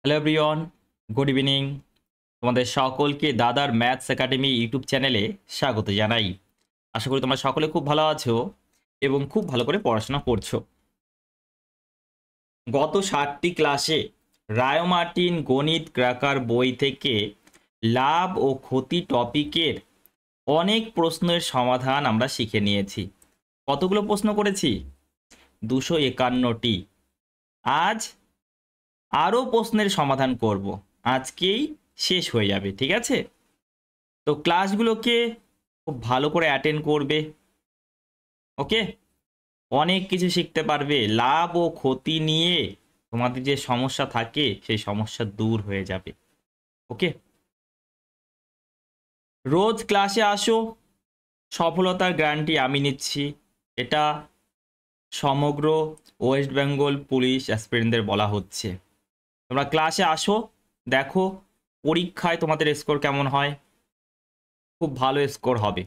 Hello everyone, good evening. তোমাদের সকলকে দাদার ম্যাথস একাডেমি ইউটিউব চ্যানেলে স্বাগত জানাই। আশা করি তোমরা সকলে খুব ভালো আছো এবং খুব ভালো করে পড়াশোনা করছো। গত 7টি ক্লাসে রায় মার্টিন গণিত ক্র্যাকার বই থেকে লাভ ও ক্ষতি টপিকের অনেক প্রশ্নের সমাধান আমরা শিখে নিয়েছি। কতগুলো প্রশ্ন করেছি? 251টি। আজ আরও প্রশ্নের সমাধান করব। আজকেই শেষ হয়ে যাবে, ঠিক আছে? তো ক্লাসগুলোকে খুব ভালো করে অ্যাটেন্ড করবে, ওকে? অনেক কিছু শিখতে পারবে। লাভ ও ক্ষতি নিয়ে তোমাদের যে সমস্যা থাকে সেই সমস্যা দূর হয়ে যাবে, ওকে? রোজ ক্লাসে আসো, সফলতার গ্যারান্টি আমি নিচ্ছি। এটা সমগ্র ওয়েস্ট বেঙ্গল পুলিশ অ্যাসপিরেন্টদের বলা হচ্ছে। তোমরা ক্লাসে আসো, দেখো পরীক্ষায় তোমাদের স্কোর কেমন হয়। খুব ভালো স্কোর হবে,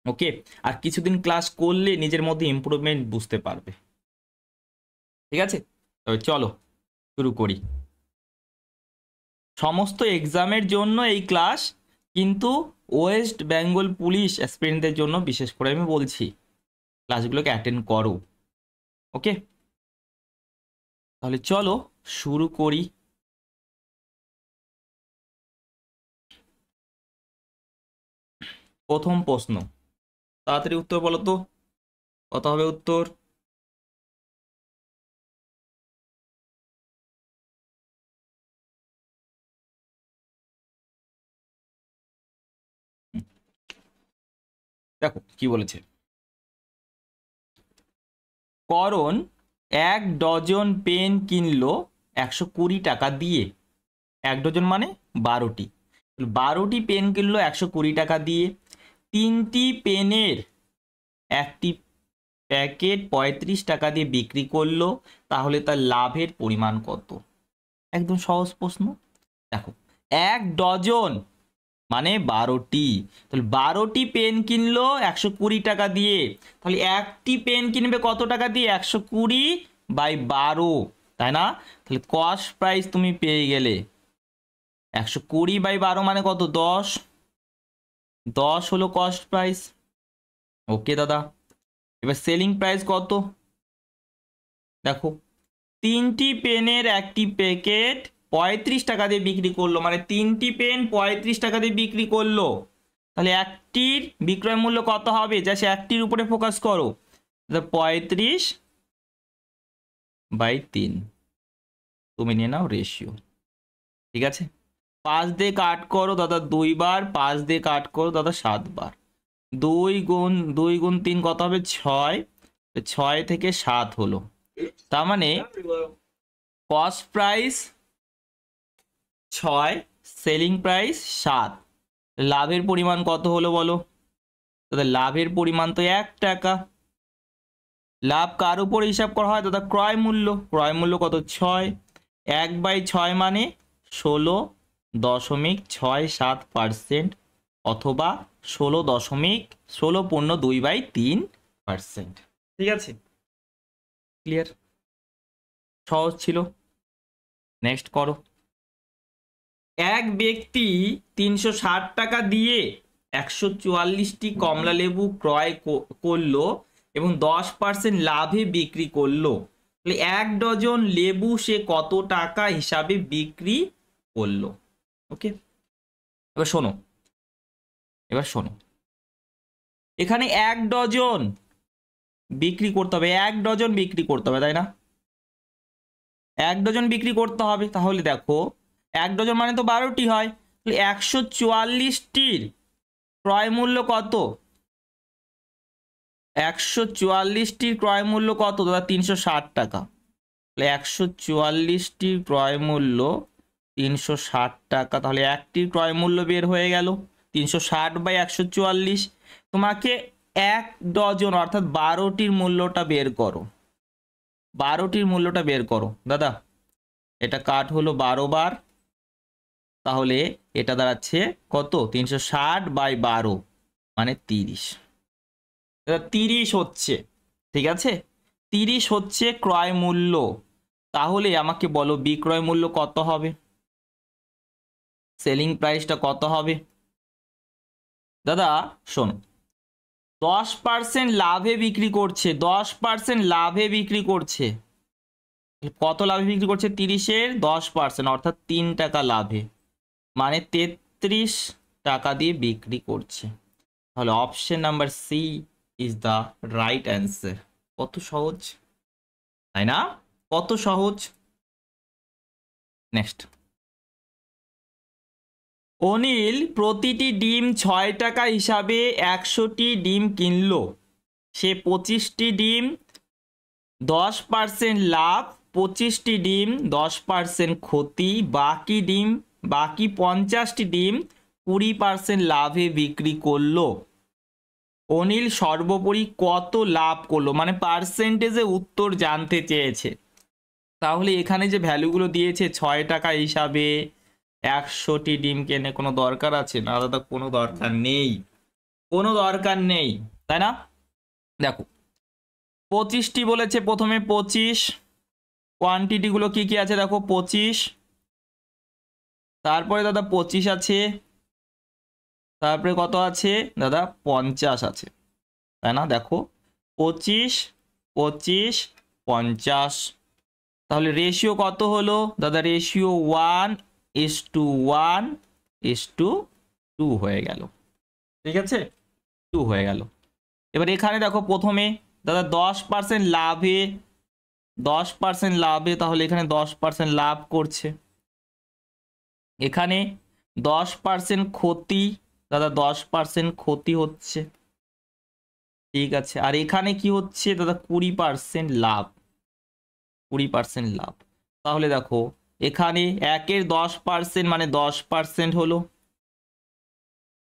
ওকে? আর কিছুদিন ক্লাস করলে নিজের মধ্যে ইমপ্রুভমেন্ট বুঝতে পারবে, ঠিক আছে? তবে চলো শুরু করি। সমস্ত এক্সামের জন্য এই ক্লাস, কিন্তু ওয়েস্ট বেঙ্গল পুলিশ অ্যাসপিরেন্টদের জন্য বিশেষ করে আমি বলছি ক্লাসগুলোকে অ্যাটেন্ড করো, ওকে? তাহলে চলো শুরু করি। প্রথম প্রশ্ন, তাড়াতাড়ি উত্তর বলো তো, কত হবে উত্তর? দেখো কি বলেছে। করণ 1 ডজন পেন কিনলো 120 টাকা দিয়ে। 1 ডজন মানে 12টি। 12টি পেন কিনলো 120 টাকা দিয়ে। 3টি পেনের একটি প্যাকেট 35 টাকা দিয়ে বিক্রি করলো, তাহলে তার লাভের পরিমাণ কত? একদম সহজ প্রশ্ন। দেখো 1 ডজন মানে 12টি, তাহলে 12টি পেন কিনলো 120 টাকা দিয়ে, তাহলে একটি পেন কিনবে কত টাকা দিয়ে? 120/12, তাই না? তাহলে কস্ট প্রাইস তুমি পেয়ে গেলে 120/12 মানে কত? 10। 10 হলো কস্ট প্রাইস, ওকে দাদা। এবার সেলিং প্রাইস কত? দেখো 3টি পেনের একটি প্যাকেট 35 টাকা দিয়ে বিক্রি করলো, মানে 3টি পেন 35 টাকা দিয়ে বিক্রি করলো, তাহলে একটির বিক্রয় মূল্য কত হবে? জাস্ট একটির উপরে ফোকাস করো। 35/3 তুমি নিয়ে নাও রেশিও, ঠিক আছে? 5 দিয়ে কাট করো দাদা 2 বার, 5 দিয়ে কাট করো দাদা 7 বার। 2 গুণ 3 কত হবে? 6। 6 থেকে 7 হলো, তার মানে কস্ট প্রাইস 6, সেলিং প্রাইস 7, লাভের পরিমাণ কত হলো বলো? দাদা লাভের পরিমাণ তো 1 টাকা। লাভ কার উপরে হিসাব করা হয় দাদা? ক্রয় মূল্য। ক্রয় মূল্য কত? 6। 1/6 মানে 16.67%, অথবা 16.16/2/3%, ঠিক আছে? ক্লিয়ার? সহজ ছিল। নেক্সট করো। এক ব্যক্তি 360 টাকা দিয়ে 144টি কমলা লেবু ক্রয় করলো এবং 10% লাভে বিক্রি করলো, তাহলে 1 ডজন লেবু সে কত টাকা হিসাবে বিক্রি করলো? ওকে, এবার শোনো, এখানে 1 ডজন বিক্রি করতে হবে, 1 ডজন বিক্রি করতে হবে, তাই না? 1 ডজন বিক্রি করতে হবে, তাহলে দেখো 1 ডজন মানে তো 12টি হয়, তাহলে 144টির ক্রয় মূল্য কত? 144টির ক্রয় মূল্য কত দাদা? 360 টাকা। তাহলে 144টির ক্রয় মূল্য 360 টাকা, তাহলে একটির ক্রয় মূল্য বের হয়ে গেল 360/144। তোমাকে 1 ডজন অর্থাৎ 12টির মূল্যটা বের করো। 12টির মূল্যটা বের করো দাদা। এটা কাট হলো 12 বার, তাহলে এটা দাঁড়াচ্ছে কত? 360/12 মানে 30। 30 হচ্ছে, ঠিক আছে? 30 হচ্ছে ক্রয় মূল্য। তাহলে আমাকে বলো বিক্রয় মূল্য কত হবে, সেলিং প্রাইসটা কত হবে। দাদা শোনো, 10% লাভে বিক্রি করছে, 10% লাভে বিক্রি করছে। কত লাভে বিক্রি করছে? 30-এর 10%, অর্থাৎ 3 টাকা লাভে, মানে 33 টাকা দিয়ে বিক্রি করছে। তাহলে option number C is the right answer. কত সহজ, তাই না? কত সহজ। নেক্সট, অনিল প্রতিটি ডিম 6 টাকা হিসাবে 100টি ডিম কিনলো। সে 25টি ডিম 10% লাভ, 25টি ডিম 10% ক্ষতি, বাকি 50টি ডিম 20% লাভে বিক্রি করলো। অনিল সর্বোপরি কত লাভ করলো, মানে পার্সেন্টেজে উত্তর জানতে চেয়েছে। তাহলে এখানে যে ভ্যালুগুলো দিয়েছে 6 টাকা হিসাবে 100টি ডিম কেনে, কোনো দরকার আছে না দাদা? কোনো দরকার নেই, কোনো দরকার নেই, তাই না? দেখো 25টি বলেছে, প্রথমে 25, কোয়ান্টিটিগুলো কি কি আছে দেখো, 25, তারপরে দাদা 25 আছে, তারপরে কত আছে দাদা, 50 আছে, তাই না? দেখো 25, 25, 50, তাহলে রেশিও কত হলো দাদা? রেশিও 1:1:2 হয়ে গেল, ঠিক আছে? 2 হয়ে গেল। এবার এখানে দেখো প্রথমে দাদা 10% লাভে, 10% লাভে, তাহলে এখানে 10% লাভ করছে। এখানে 10% ক্ষতি, দাদা 10% ক্ষতি হচ্ছে, ঠিক আছে। আর এখানে কি হচ্ছে দাদা? 20% লাভ, 20% লাভ। তাহলে দেখো এখানে 1-এর 10% মানে 10% হলো,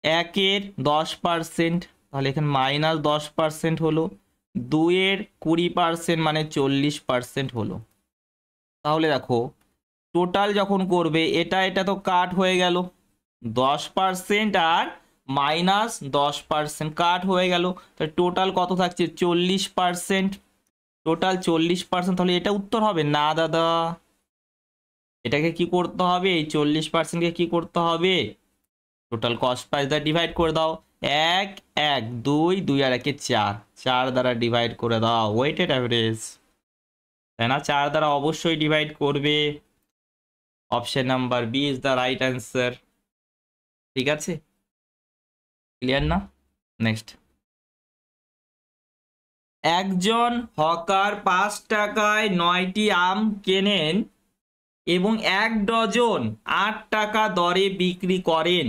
1-এর 10%, তাহলে এখানে -10% হলো, 2-এর 20% মানে 40% হলো। তাহলে দেখো টোটাল যখন করবে, এটা তো কাট হয়ে গেল, 10% আর -10% কাট হয়ে গেল, তাহলে টোটাল কত থাকছে? 40%, টোটাল 40%। তাহলে এটা উত্তর হবে না দাদা, এটাকে কি করতে হবে? এই 40%কে কি করতে হবে? টোটাল কস্ট প্রাইস দ্বারা ডিভাইড করে দাও। 1 1 2 2 আর 1 4, 4 দ্বারা ডিভাইড করে দাও ওয়েটেড অ্যাভারেজ, তাই না? 4 দ্বারা অবশ্যই ডিভাইড করবে। Option number B is the right answer, ঠিক আছে? ক্লিয়ার না? নেক্সট, একজন হকার 5 টাকায় 9টি আম কেনেন এবং 1 ডজন 8 টাকা দরে বিক্রি করেন,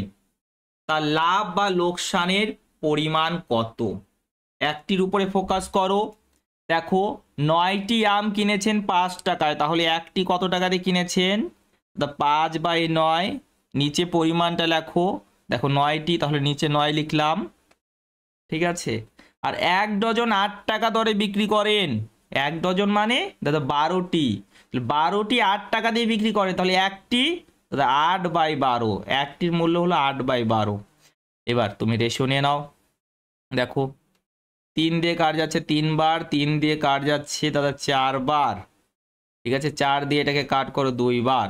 তার লাভ বা লোকসানের পরিমাণ কত? একটির উপরে ফোকাস করো। দেখো 9টি আম কিনেছেন 5 টাকায়, তাহলে একটি কত টাকা দিয়ে কিনেছেন? 5/9, নিচে পরিমাণটা লেখো। দেখো 9টি, তাহলে নিচে 9 লিখলাম, ঠিক আছে। আর 1 ডজন 8 টাকা দরে বিক্রি করেন, 1 ডজন মানে দাদা 12টি, 12টি 8 টাকা দিয়ে বিক্রি করে, তাহলে একটি দাদা 8/12, একটির মূল্য হলো 8/12। এবার তুমি রেশিও নিয়ে নাও। দেখো 3 দিয়ে কাট যাচ্ছে 3 বার, 3 দিয়ে কাট যাচ্ছে দাদা 4 বার, ঠিক আছে। 4 দিয়ে এটাকে কাট করো 2 বার,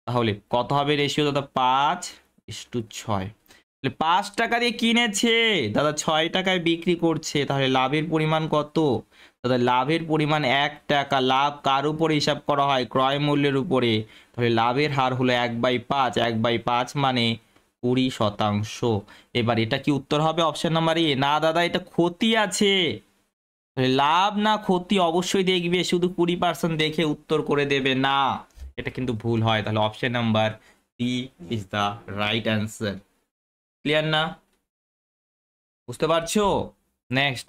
তাহলে কত হবে রেশিও দাদা? 5:6। 5 টাকা দিয়ে কিনেছে দাদা, 6 টাকায় বিক্রি করছে, তাহলে লাভের পরিমাণ কত দাদা? লাভের পরিমাণ 1 টাকা। লাভ কার উপরে হিসাব করা হয়? ক্রয় মূল্যের উপরে, তাহলে লাভের হার হলো 1/5, 1/5 মানে 20%। এবার এটা কি উত্তর হবে? Option number A. না দাদা, এটা ক্ষতি আছে, লাভ না ক্ষতি অবশ্যই দেখবে, শুধু 20% দেখে উত্তর করে দেবে না, এটা কিন্তু ভুল হয়। তাহলে option number D is the right answer. Clear না? বুঝতে পারছো? নেক্সট,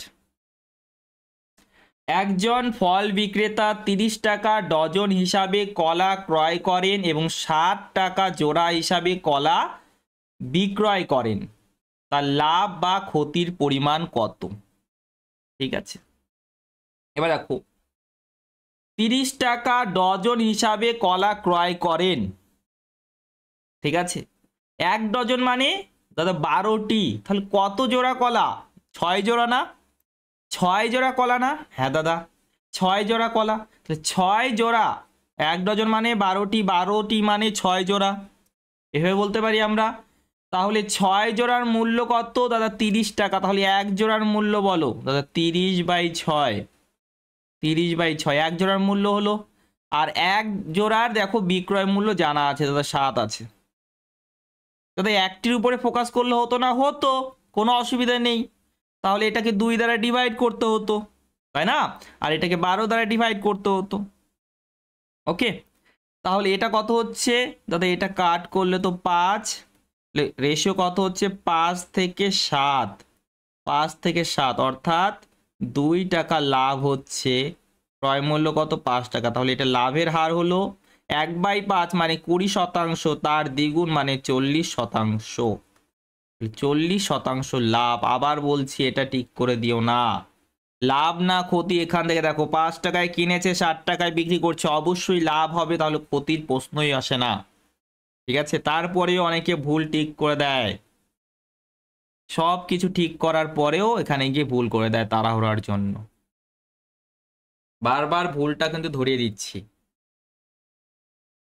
একজন ফল বিক্রেতা 30 টাকা ডজন হিসাবে কলা ক্রয় করেন এবং 60 টাকা জোড়া হিসাবে কলা বিক্রয় করেন, তার লাভ বা ক্ষতির পরিমাণ কত? ঠিক আছে, এবার দেখো 30 টাকা ডজন হিসাবে কলা ক্রয় করেন, ঠিক আছে। 1 ডজন মানে দাদা 12টি, তাহলে কত জোড়া কলা? 6 জোড়া না? 6 জোড়া কলা না? হ্যাঁ দাদা 6 জোড়া কলা, তাহলে 6 জোড়া 1 ডজন মানে 12টি, 12টি মানে 6 জোড়া, এভাবে বলতে পারি আমরা। তাহলে 6 জোড়ার মূল্য কত দাদা? 30 টাকা। তাহলে 1 জোড়ার মূল্য বলো দাদা? 30/6, 30/6 1 জোড়ার মূল্য হলো। আর 1 জোড়ার দেখো বিক্রয় মূল্য জানা আছে দাদা, 7 আছে। দাদা একটির উপরে ফোকাস করলে হতো না? হতো, কোনো অসুবিধা নেই। তাহলে এটাকে 2 দ্বারা ডিভাইড করতে হতো, তাই না? আর এটাকে 12 দ্বারা ডিভাইড করতে হতো। ওকে, তাহলে এটা কত হচ্ছে দাদা? এটা কাট করলে তো 5, রেশিও কত হচ্ছে? 5 থেকে 7, 5 থেকে 7, অর্থাৎ 2 টাকা লাভ হচ্ছে। ক্রয় মূল্য কত? 5 টাকা। তাহলে এটা লাভের হার হলো 1/5 মানে 20%, তার দ্বিগুণ মানে 40%। 40% লাভ। আবার বলছি, এটা ঠিক করে দিও না, লাভ না ক্ষতি। এখান থেকে দেখো 5 টাকায় কিনেছে, 60 টাকায় বিক্রি করছে, অবশ্যই লাভ হবে, তাহলে ক্ষতির প্রশ্নই আসে না। ঠিক আছে, তারপরেও অনেকে ভুল ঠিক করে দেয়, সব কিছু ঠিক করার পরেও এখানে গিয়ে ভুল করে দেয় তাড়াহুড়ার জন্য। বারবার ভুলটা কিন্তু ধরিয়ে দিচ্ছি।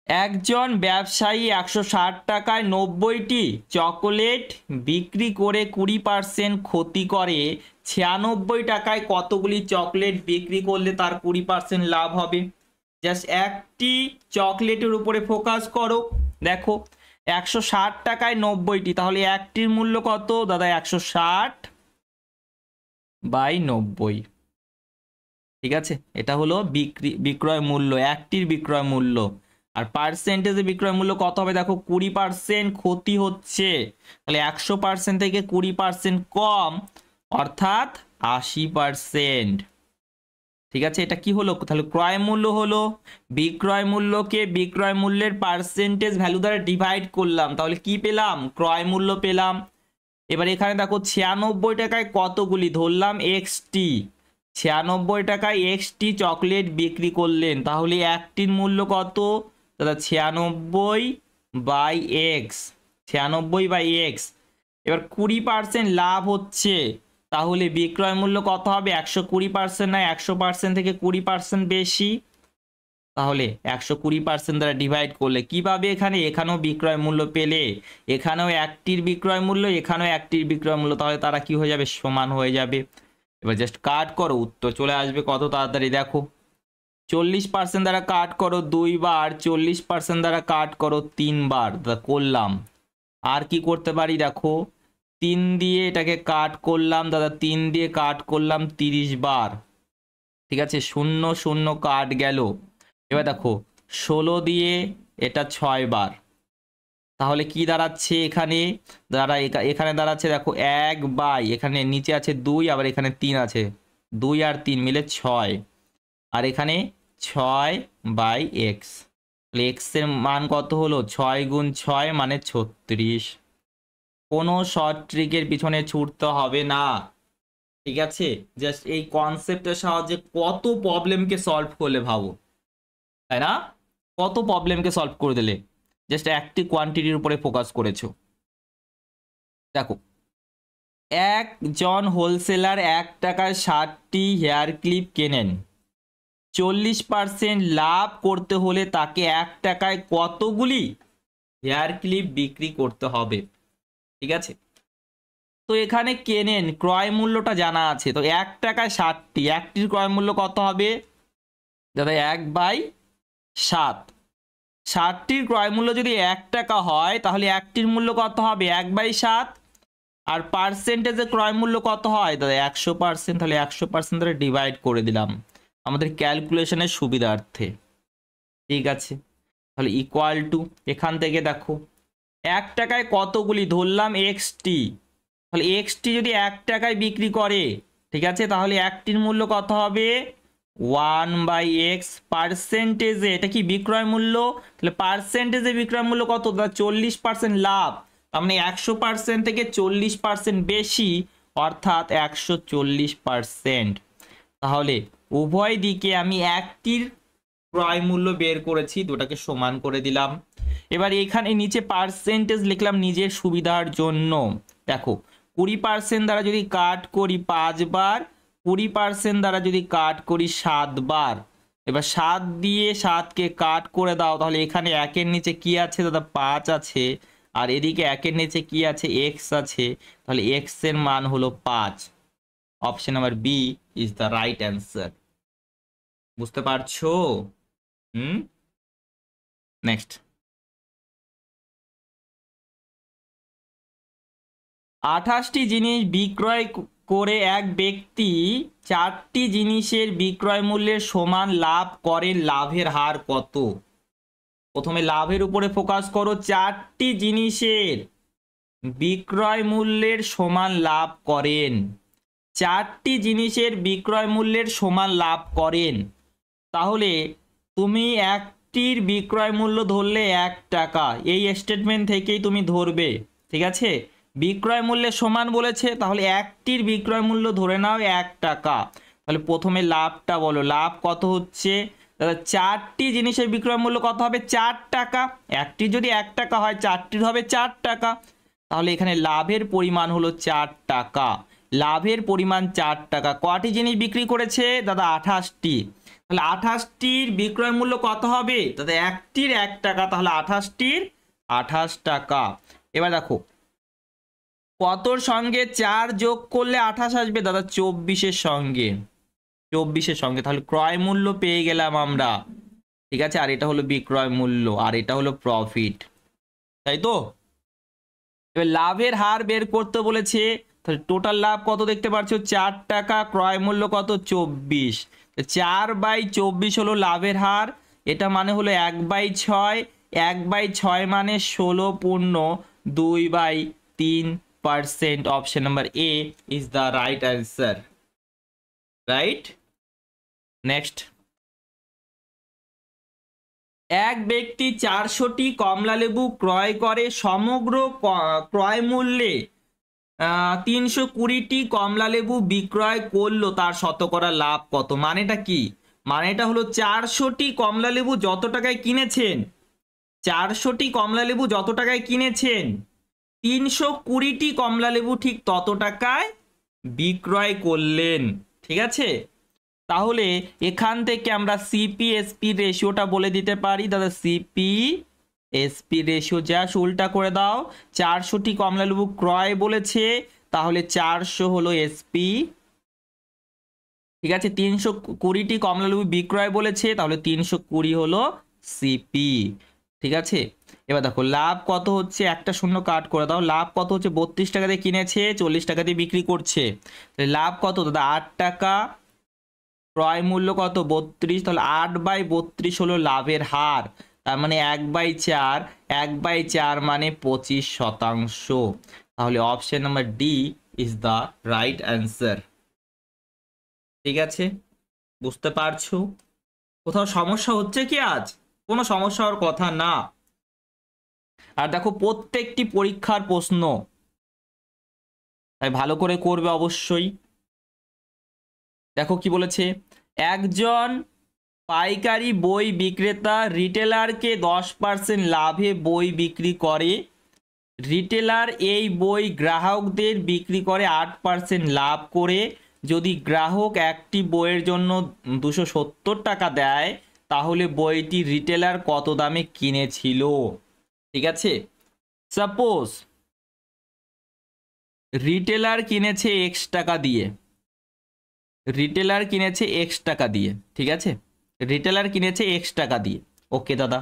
একজন ব্যবসায়ী 160 টাকায় 90টি চকোলেট বিক্রি করে 20% ক্ষতি করে, 96 টাকায় কতগুলি চকলেট বিক্রি করলে তার 20% লাভ হবে? জাস্ট একটি চকলেটের উপরে ফোকাস করো। দেখো 160 টাকায় 90টি, তাহলে একটির মূল্য কত দাদা? 160/90। ঠিক আছে, এটা হলো বিক্রয় মূল্য, একটির বিক্রয় মূল্য। আর পার্সেন্টেজে বিক্রয় মূল্য কত হবে? দেখো 20% ক্ষতি হচ্ছে, তাহলে 100% থেকে 20% কম, অর্থাৎ 80%। ঠিক আছে, এটা কি হলো? তাহলে ক্রয় মূল্য হলো, বিক্রয় মূল্যকে বিক্রয় মূল্যের পার্সেন্টেজ ভ্যালু দ্বারা ডিভাইড করলাম, তাহলে কি পেলাম? ক্রয় মূল্য পেলাম। এবার এখানে দেখো 96 টাকায় কতগুলি, ধরলাম এক্সটি, 96 টাকায় এক্সটি চকলেট বিক্রি করলেন, তাহলে একটির মূল্য কত দাদা? 96/x, 96/x। এবার 20% লাভ হচ্ছে, তাহলে বিক্রয় মূল্য কত হবে? 120% না 100% থেকে 20% বেশি, তাহলে 120% দ্বারা ডিভাইড করলে কি পাবে? এখানেও বিক্রয় মূল্য পেলে, এখানেও একটির বিক্রয় মূল্য, এখানেও একটির বিক্রয় মূল্য, তাহলে তারা কি হয়ে যাবে? সমান হয়ে যাবে। এবার জাস্ট কাট করো, উত্তর চলে আসবে কত তাড়াতাড়ি। দেখো 40% দ্বারা কাট করো 2 বার, 40% দ্বারা কাট করো 3 বার, করলাম। আর কি করতে পারি? দেখো 3 দিয়ে এটাকে কাট করলাম দাদা, 3 দিয়ে কাট করলাম 30 বার। ঠিক আছে, 0 0 কাট গেল। এবার দেখো 16 দিয়ে এটা 6 বার, তাহলে কি দাঁড়াচ্ছে? এখানে দাঁড়াচ্ছে দেখো 1/, এখানে নিচে আছে 2, আবার এখানে 3 আছে, 2 আর 3 মিলে 6, আর এখানে 6/x। x এর মান কত হলো? 6 গুণ 6 মানে 36। কোনো শর্ট ট্রিকের পিছনে ছুটতে হবে না। ঠিক আছে, জাস্ট এই কনসেপ্টের সাহায্যে কত প্রবলেমকে সলভ করলে ভাবো, তাই না? কত প্রবলেমকে সলভ করে দিলে, জাস্ট একটি কোয়ান্টিটির উপরে ফোকাস করেছো। দেখো একজন হোলসেলার 1 টাকায় 60টি হেয়ার ক্লিপ কেনেন, 40% লাভ করতে হলে তাকে 1 টাকায় কতগুলি হেয়ার ক্লিপ বিক্রি করতে হবে? ঠিক আছে, তো এখানে কেনেন, ক্রয় মূল্যটা জানা আছে, তো 1 টাকায় 60টি, একটির ক্রয় মূল্য কত হবে দাদা? 1/7। 60টির ক্রয় মূল্য যদি 1 টাকা হয়, তাহলে একটির মূল্য কত হবে? 1/7। আর পার্সেন্টেজে ক্রয় মূল্য কত হয় দাদা? 100%, তাহলে 100% ধরে ডিভাইড করে দিলাম আমাদের ক্যালকুলেশনের সুবিধার্থে। ঠিক আছে, তাহলে ইকুয়াল টু, এখান থেকে দেখো 1 টাকায় কতগুলি, ধরলাম এক্সটি, তাহলে এক্সটি যদি 1 টাকায় বিক্রি করে, ঠিক আছে, তাহলে একটির মূল্য কত হবে? 1/x। পার্সেন্টেজে এটা কি? বিক্রয় মূল্য, তাহলে পার্সেন্টেজে বিক্রয় মূল্য কত? 40% লাভ, তার মানে 100% থেকে 40% বেশি, অর্থাৎ 140%। তাহলে উভয় দিকে আমি একটির ক্রয় মূল্য বের করেছি, দুটাকে সমান করে দিলাম। এবার এখানে নিচে পার্সেন্টেজ লিখলাম নিজের সুবিধার জন্য। দেখো 20% দ্বারা যদি কাট করি 5 বার, 20% দ্বারা যদি কাট করি 7 বার, এবার 7 দিয়ে 7কে কাট করে দাও, তাহলে এখানে 1-এর নিচে কি আছে দাদা? 5 আছে। আর এদিকে 1-এর নিচে কি আছে? এক্স আছে। তাহলে এক্স এর মান হলো 5। Option number B is the right answer. বুঝতে পারছো? নেক্সট। 28টি জিনিস বিক্রয় করে এক ব্যক্তি 4টি জিনিসের বিক্রয় মূল্যের সমান লাভ করে, লাভের হার কত? প্রথমে লাভের উপরে ফোকাস করো। 4টি জিনিসের বিক্রয় মূল্যের সমান লাভ করেন, 4টি জিনিসের বিক্রয় মূল্যের সমান লাভ করেন। তাহলে তুমি একটির বিক্রয় মূল্য ধরলে 1 টাকা, এই স্টেটমেন্ট থেকেই তুমি ধরবে। ঠিক আছে, বিক্রয় মূল্যের সমান বলেছে, তাহলে একটির বিক্রয় মূল্য ধরে নাও 1 টাকা। তাহলে প্রথমে লাভটা বলো, লাভ কত হচ্ছে দাদা? 4টি জিনিসের বিক্রয় মূল্য কত হবে? 4 টাকা। একটি যদি 1 টাকা হয়, 4টির হবে 4 টাকা। তাহলে এখানে লাভের পরিমাণ হলো 4 টাকা। লাভের পরিমাণ 4 টাকা। কয়টি জিনিস বিক্রি করেছে দাদা? 28টি। তাহলে 28টির বিক্রয় মূল্য কত হবে দাদা? একটির 1 টাকা, তাহলে 28টির 28 টাকা। এবার দেখো কতর সঙ্গে 4 যোগ করলে 28 আসবে দাদা? 24-এর সঙ্গে, 24-এর সঙ্গে। তাহলে ক্রয় মূল্য পেয়ে গেলাম আমরা। ঠিক আছে, আর এটা হলো বিক্রয় মূল্য, আর এটা হলো প্রফিট, তাই তো? এবার লাভের হার বের করতে বলেছে, তাহলে টোটাল লাভ কত দেখতে পাচ্ছ? 4 টাকা। ক্রয় মূল্য কত? 24। 4/24 হলো লাভের হার। এটা মানে হলো 1/6। 1/6 মানে 16.2/3%। Option number A is the right answer. Right. Next. এক ব্যক্তি 400টি কমলালেবু ক্রয় করে, সমগ্র ক্রয় মূল্যে 320টি কমলালেবু বিক্রয় করলো, তার শতকরা লাভ কত? মানেটা কি? মানেটা হলো 400টি কমলালেবু যত টাকায় কিনেছেন, 400টি কমলালেবু যত টাকায় কিনেছেন, 320টি কমলালেবু ঠিক তত টাকায় বিক্রয় করলেন। ঠিক আছে, তাহলে এখান থেকে আমরা সিপিএসপি রেশিওটা বলে দিতে পারি দাদা। সিপিএসপি রেশিও জাস্ট উল্টা করে দাও। 400টি কমলালেবু ক্রয় বলেছে, তাহলে 400 হলো এসপি। ঠিক আছে, 320টি কমলালেবু বিক্রয় বলেছে, তাহলে 320 হলো সিপি। ঠিক আছে, এবার দেখো লাভ কত হচ্ছে, একটা শূন্য কাট করে দাও। লাভ কত হচ্ছে? 32 টাকা দিয়ে কিনেছে, 40 টাকা দিয়ে বিক্রি করছে। তাহলে লাভ কত দাদা? 8 টাকা। ক্রয় মূল্য কত? 32। তাহলে 8/32 হলো লাভের হার। তার মানে 1/4। 1/4 মানে 25%। তাহলে option number D is the right answer. ঠিক আছে, বুঝতে পারছো? কোথাও সমস্যা হচ্ছে কি? আজ কোনো সমস্যা হওয়ার কথা না। আর দেখো প্রত্যেকটি পরীক্ষার প্রশ্ন, তাই ভালো করে করবে অবশ্যই। দেখো কি বলেছে, একজন পাইকারি বই বিক্রেতা রিটেলারকে 10% লাভে বই বিক্রি করে। রিটেলার এই বই গ্রাহকদের বিক্রি করে 8% লাভ করে। যদি গ্রাহক একটি বইয়ের জন্য 270 টাকা দেয়, তাহলে বইটি রিটেলার কত দামে কিনেছিল? ঠিক আছে, সাপোজ রিটেলার কিনেছে X টাকা দিয়ে, রিটেলার কিনেছে X টাকা দিয়ে। ঠিক আছে, রিটেলার কিনেছে X টাকা দিয়ে। ওকে দাদা,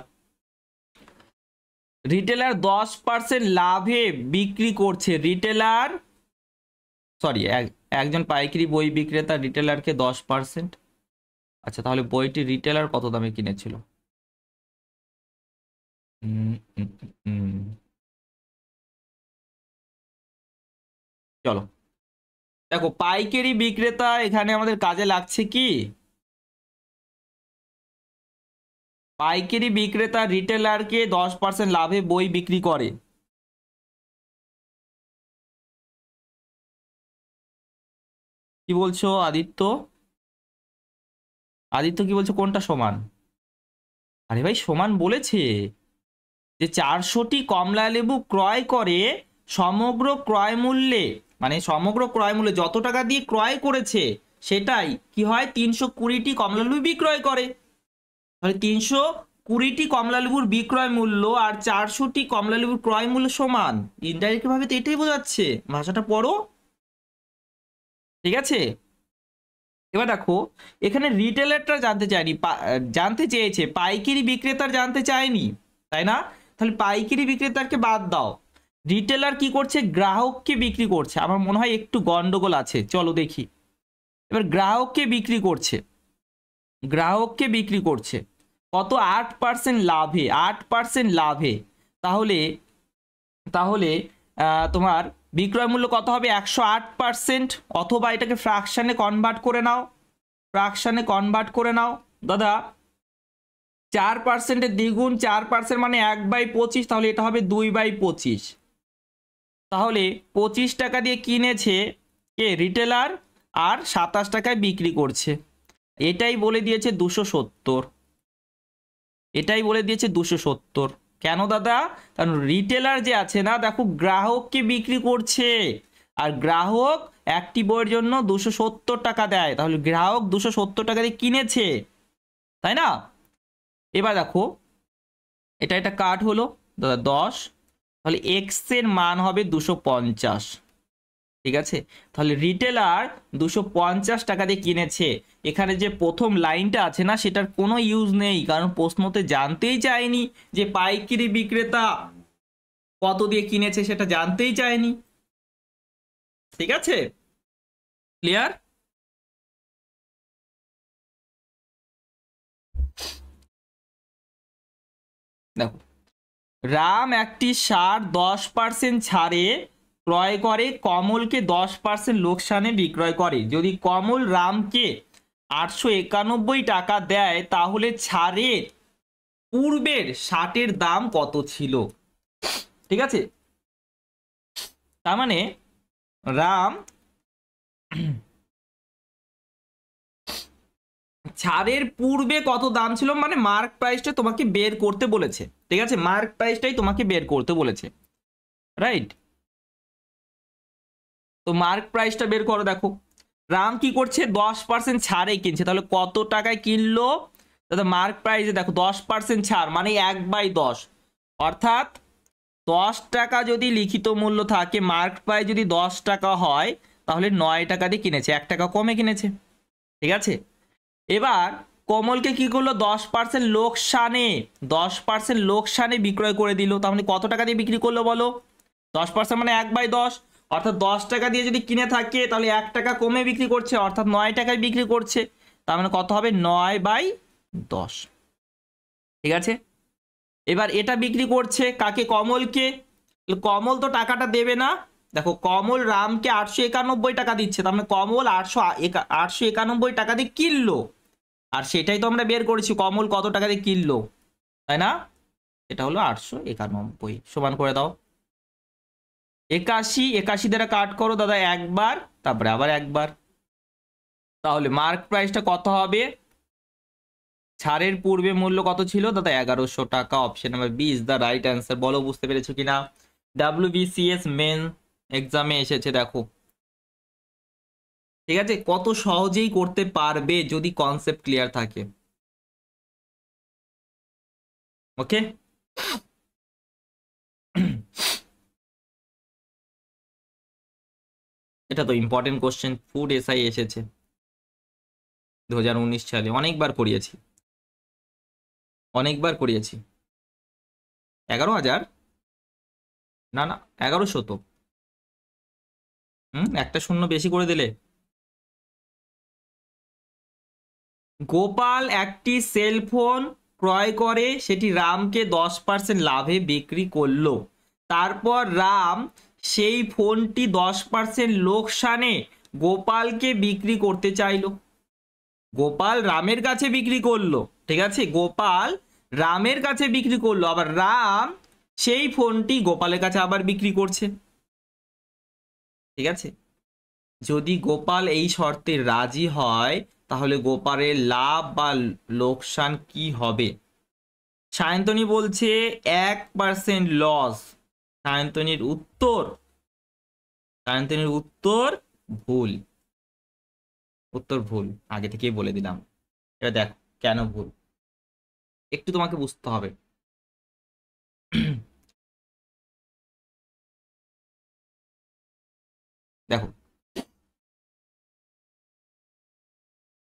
রিটেলার 10% লাভে বিক্রি করছে। রিটেলার সরি একজন পাইকারি বই বিক্রেতা রিটেলারকে 10%। আচ্ছা, তাহলে বইটি রিটেলার কত দামে কিনেছিল? চলো দেখো, পাইকারি বিক্রেতা এখানে আমাদের কাজে লাগছে কি? পাইকারি বিক্রেতা রিটেলারকে 10% লাভে বই বিক্রি করে। কি বলছো আদিত্য? আদিত্য কি বলছো, কোনটা সমান? আরে ভাই সমান বলেছে যে 400টি কমলা লেবু ক্রয় করে, সমগ্র ক্রয় মূল্যে মানে সমগ্র ক্রয় মূল্যে যত টাকা দিয়ে ক্রয় করেছে সেটাই কি হয়, 320টি কমলা লেবু বিক্রয় করে। তাহলে 320টি কমলালেবুর বিক্রয় মূল্য আর 400টি কমলালেবুর ক্রয় মূল্য সমান। ইনডাইরেক্ট ভাবে তো এটাই বোঝাচ্ছে, ভাষাটা পড়ো। ঠিক আছে, এবার দেখো এখানে রিটেলারটা জানতে চায়নি, জানতে চেয়েছে, পাইকারি বিক্রেতার জানতে চায়নি, তাই না? তাহলে পাইকারি বিক্রেতাকে বাদ দাও, রিটেলার কি করছে, গ্রাহককে বিক্রি করছে। আমার মনে হয় একটু গন্ডগোল আছে, চলো দেখি। এবার গ্রাহককে বিক্রি করছে, গ্রাহককে বিক্রি করছে কত, 8% লাভে, 8% লাভে। তাহলে তাহলে তোমার বিক্রয় মূল্য কত হবে, 108%। অথবা এটাকে ফ্র্যাকশনে কনভার্ট করে নাও, ফ্র্যাকশনে কনভার্ট করে নাও দাদা। 4%-এর দ্বিগুণ, 4% মানে 1/25, তাহলে এটা হবে 2/25। তাহলে 25 টাকা দিয়ে কিনেছে কে, রিটেলার, আর 27 টাকায় বিক্রি করছে। এটাই বলে দিয়েছে 270, এটাই বলে দিয়েছে 270। কেন দাদা? কারণ রিটেলার যে আছে না, দেখো গ্রাহককে বিক্রি করছে, আর গ্রাহক একটি বইয়ের জন্য 270 টাকা দেয়, তাহলে গ্রাহক 270 টাকা দিয়ে কিনেছে, তাই না? এবার দেখো এটা এটা কাট হলো দাদা 10, তাহলে এক্স এর মান হবে 250। ঠিক আছে, তাহলে রিটেলার 250 টাকা দিয়ে কিনেছে। এখানে যে প্রথম লাইনটা আছে না, সেটার কোনো ইউজ নেই, কারণ প্রশ্নতে জানতেই চায়নি যে পাইকারি বিক্রেতা কত দিয়ে কিনেছে, সেটা জানতেই চায়নি। ঠিক আছে, ক্লিয়ার? দেখো, রাম একটি সার 10% ছাড়ে ক্রয় করে, কমলকে 10% লোকসানে বিক্রয় করে। যদি কমল রামকে 891 টাকা দেয়, তাহলে ছাড়ের পূর্বের 60-এর দাম কত ছিল? ঠিক আছে, তার মানে রাম ছাড়ের পূর্বে কত দাম ছিল, মানে মার্ক প্রাইসটা তোমাকে বের করতে বলেছে। ঠিক আছে, মার্ক প্রাইসটাই তোমাকে বের করতে বলেছে, রাইট? তো মার্ক প্রাইসটা বের করো। দেখো রাম কি করছে, 10% ছাড়ে কিনছে, তাহলে কত টাকায় কিনলো দাদা? মার্ক প্রাইসে দেখো 10% ছাড় মানে 1/10, অর্থাৎ 10 টাকা যদি লিখিত মূল্য থাকে, মার্ক প্রাইস যদি 10 টাকা হয়, তাহলে 9 টাকা দিয়ে কিনেছে, 1 টাকা কমে কিনেছে। ঠিক আছে, এবার কমলকে কি করলো, 10% লোকসানে, 10% লোকসানে বিক্রয় করে দিল। তাহলে কত টাকা দিয়ে বিক্রি করলো বলো? 10% মানে 1/10, অর্থাৎ 10 টাকা দিয়ে যদি কিনে থাকে, তাহলে 1 টাকা কমে বিক্রি করছে, অর্থাৎ 9 টাকায় বিক্রি করছে। তার মানে কত হবে, 9/10। ঠিক আছে, এবার এটা বিক্রি করছে কাকে, কমলকে। কমল তো টাকাটা দেবে না, দেখো কমল রামকে 891 টাকা দিচ্ছে, তার মানে কমল 891 টাকা দিয়ে কিনলো, আর সেটাই তো আমরা বের করেছি, কমল কত টাকা দিয়ে কিনলো, তাই না? এটা হলো 891, সমান করে দাও। 81, 81 দ্বারা কাট করো দাদা একবার, তারপরে আবার একবার। তাহলে মার্ক প্রাইসটা কত হবে, ছাড়ের পূর্বে মূল্য কত ছিল দাদা? 1100 টাকা। Option number B is the right answer. বলো বুঝতে পেরেছো কিনা? WBCS মেন এক্সামে এসেছে, দেখো। ঠিক আছে, কত সহজেই করতে পারবে যদি কনসেপ্ট ক্লিয়ার থাকে। ওকে, এটা তো ইম্পর্টেন্ট কোশ্চেন, ফুড এসআই এসেছে 2019 সালে, অনেকবার করিয়েছি, অনেকবার করিয়েছি। 11,000 না না, 1100 তো। একটা শূন্য বেশি করে দিলে। গোপাল একটি সেলফোন ক্রয় করে, সেটি রামকে 10% লাভে বিক্রি করলো। তারপর রাম সেই ফোনটি 10% লোকসানে গোপালকে বিক্রি করতে চাইলো। গোপাল রামের কাছে বিক্রি করলো, ঠিক আছে, গোপাল রামের কাছে বিক্রি করলো, আবার রাম সেই ফোনটি গোপালের কাছে আবার বিক্রি করছে। ঠিক আছে, যদি গোপাল এই শর্তে রাজি হয়, তাহলে গোপালের লাভ বা লোকসান কি হবে? সায়ন্তনী বলছে 1% লস। সায়ন্তনীর উত্তর, সায়ন্তনীর উত্তর ভুল, উত্তর ভুল, আগে থেকেই বলে দিলাম। এবার দেখ কেন ভুল। একটু তোমাকে বুঝতে হবে। দেখো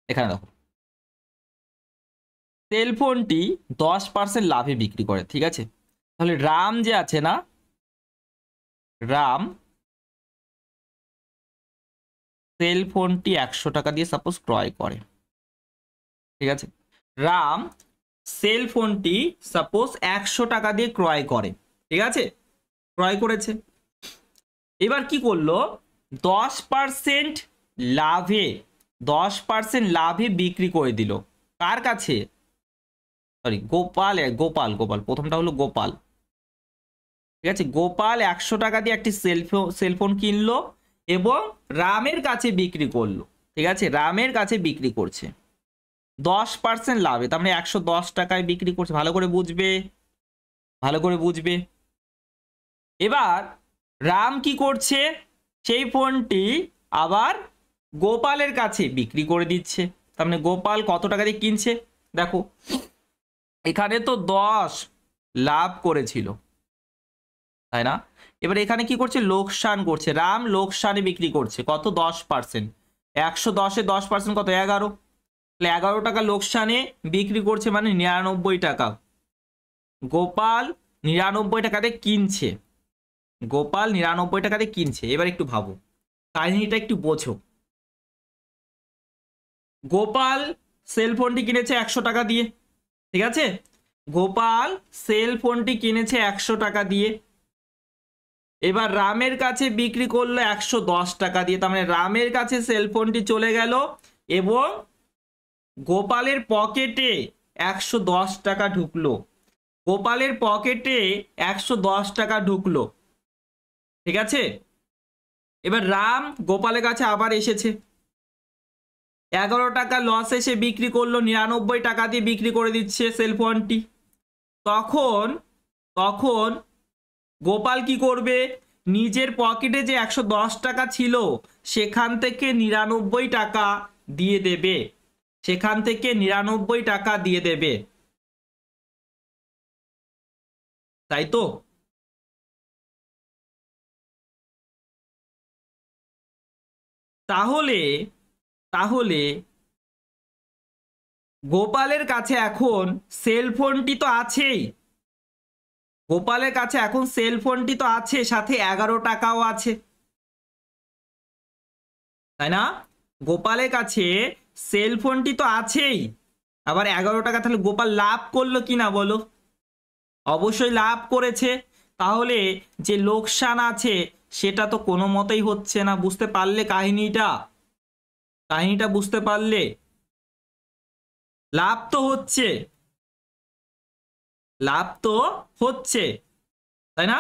এখানে দেখো, সেলফোনটি 10% লাভে বিক্রি করে, ঠিক আছে? তাহলে রাম যে আছে না, রাম সেলফোনটি 100 টাকা দিয়ে সাপোজ ক্রয় করে, ঠিক আছে? রাম সেলফোনটি সাপোজ 100 টাকা দিয়ে ক্রয় করে, ঠিক আছে? ক্রয় করেছে। এবার কি করলো, 10% লাভে, 10% লাভে বিক্রি করে দিল কার কাছে? সরি, গোপাল, গোপাল গোপাল প্রথমটা হলো গোপাল, ঠিক আছে? গোপাল 100 টাকা দিয়ে একটি সেলফোন কিনলো এবং রামের কাছে বিক্রি করলো, ঠিক আছে? রামের কাছে বিক্রি করছে 10% লাভে, তার মানে 110 টাকায় বিক্রি করছে। ভালো করে বুঝবে, ভালো করে বুঝবে। এবার রাম কি করছে, সেই ফোনটি আবার গোপালের কাছে বিক্রি করে দিচ্ছে। তার মানে গোপাল কত টাকা দিয়ে কিনছে, দেখো এখানে তো 10 লাভ করেছিল, তাই না? এবার এখানে কি করছে, লোকসান করছে। রাম লোকসানে বিক্রি করছে কত, 10%। 110-এ 10% কত, 11। তাহলে 11 টাকা লোকসানে বিক্রি করছে, মানে 99 টাকা। গোপাল 99 টাকাতে কিনছে, গোপাল 99 টাকাতে কিনছে। এবার একটু ভাবো, কাহিনীটা একটু বোঝো। গোপাল সেলফোনটি কিনেছে 100 টাকা দিয়ে, ঠিক আছে? গোপাল সেলফোনটি কিনেছে 100 টাকা দিয়ে, এবার রামের কাছে বিক্রি করলো 110 টাকা দিয়ে। তার মানে রামের কাছে সেলফোনটি চলে গেল এবং গোপালের পকেটে 110 টাকা ঢুকলো, গোপালের পকেটে 110 টাকা ঢুকলো, ঠিক আছে? এবার রাম গোপালের কাছে আবার এসেছে, 11 টাকা লস এসে বিক্রি করলো, 99 টাকা দিয়ে বিক্রি করে দিচ্ছে সেলফোনটি। তখন তখন গোপাল কি করবে, নিজের পকেটে যে 110 টাকা ছিল সেখান থেকে 99 টাকা দিয়ে দেবে, সেখান থেকে 99 টাকা দিয়ে দেবে, তাই তো? তাহলে তাহলে গোপালের কাছে এখন সেলফোনটি তো আছেই, গোপালের কাছে এখন সেলফোনটি তো আছে, সাথে 11 টাকাও আছে, তাই না? গোপালের কাছে সেলফোনটি তো আছেই, আবার 11 টাকা। তাহলে গোপাল লাভ করলো কিনা বলো? অবশ্যই লাভ করেছে। তাহলে যে লোকসান আছে সেটা তো কোনো মতেই হচ্ছে না। বুঝতে পারলে কাহিনীটা? কাহিনীটা বুঝতে পারলে? লাভ তো হচ্ছে, লাভ তো হচ্ছে, তাই না?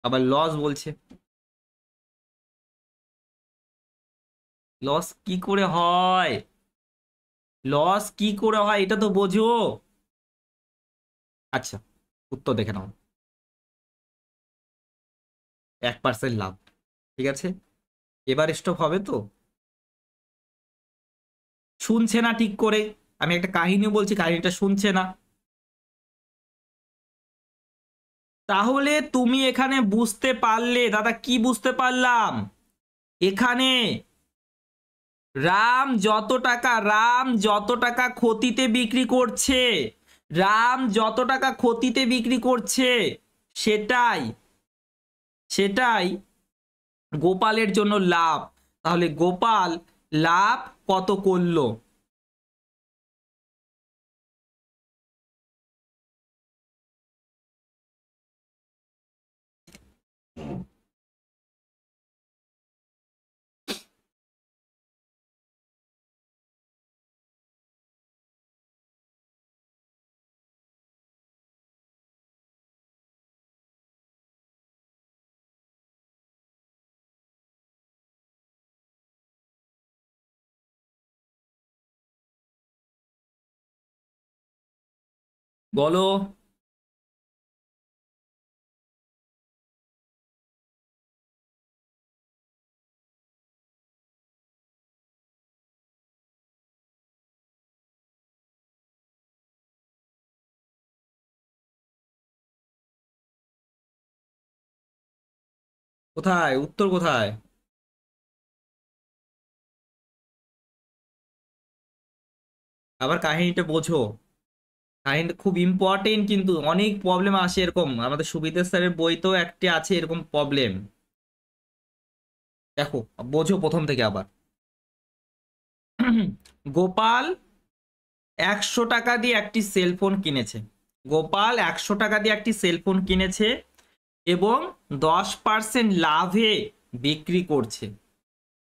আবার লস বলছে, লস কি করে হয়, লস কি করে হয় এটা তো বোঝো। আচ্ছা, উত্তর দেখে নাও। 1% লাভ, ঠিক আছে? এবার স্টপ হবে তো? শুনছে না ঠিক করে, আমি একটা কাহিনী বলছি, কাহিনীটা শুনছে না। তাহলে তুমি এখানে বুঝতে পারলে দাদা, কি বুঝতে পারলাম এখানে, রাম যত টাকা ক্ষতিতে বিক্রি করছে, রাম যত টাকা ক্ষতিতে বিক্রি করছে, সেটাই সেটাই গোপালের জন্য লাভ। তাহলে গোপাল লাভ কত করলো? বলো। কোথায় উত্তর কোথায়? আবার কাহিনীটা বোঝো, কাহিনীটা খুব ইম্পর্টেন্ট, কিন্তু অনেক প্রবলেম আসে এরকম, আমাদের সুবিধা স্যারের বইতেও একটি আছে এরকম প্রবলেম। দেখো, বোঝো প্রথম থেকে আবার। গোপাল 100 টাকা দিয়ে একটি সেলফোন কিনেছে। গোপাল 100 টাকা দিয়ে একটি সেলফোন কিনেছে এবং 10% লাভে বিক্রি করছে।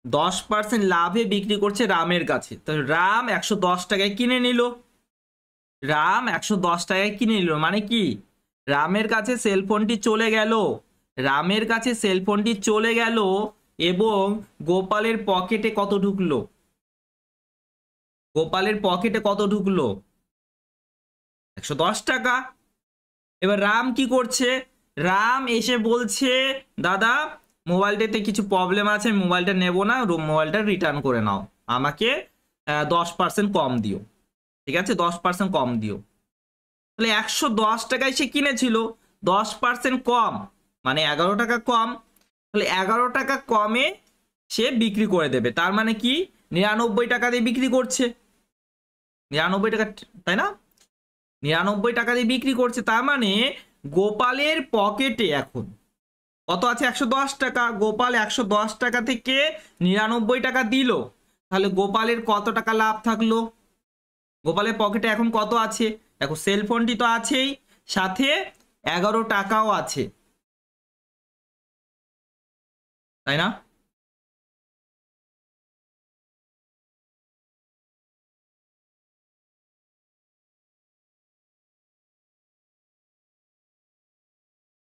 10% লাভে বিক্রি করছে রামের কাছে। তো রাম 110 টাকায় কিনে নিল। রাম 110 টাকায় কিনে নিল মানে কি, রামের কাছে সেলফোনটি চলে গেল। রামের কাছে সেলফোনটি চলে গেল এবং গোপালের পকেটে কত ঢুকলো? গোপালের পকেটে কত ঢুকলো? 110 টাকা। এবার রাম কি করছে? রাম এসে বলছে, দাদা মোবাইলটাতে কিছু প্রবলেম আছে, মোবাইলটা নেব না, মোবাইলটা রিটার্ন করে নাও, আমাকে 10% কম দিও। ঠিক আছে, 10% কম দিও। তাহলে 110 টাকায় সে কিনেছিল, 10% কম মানে 11 টাকা কম। তাহলে 11 টাকা কমে সে বিক্রি করে দেবে, তার মানে কি 99 টাকা দিয়ে বিক্রি করছে। 99 টাকা, তাই না? 99 টাকা দিয়ে বিক্রি করছে, তার মানে গোপালের পকেটে এখন কত আছে? 110 টাকা। গোপাল 110 টাকা থেকে 99 টাকা দিল, তাহলে গোপালের কত টাকা লাভ থাকলো? গোপালের পকেটে এখন কত আছে? দেখো, সেলফোনটি তো আছেই, সাথে 11 টাকাও আছে, তাই না?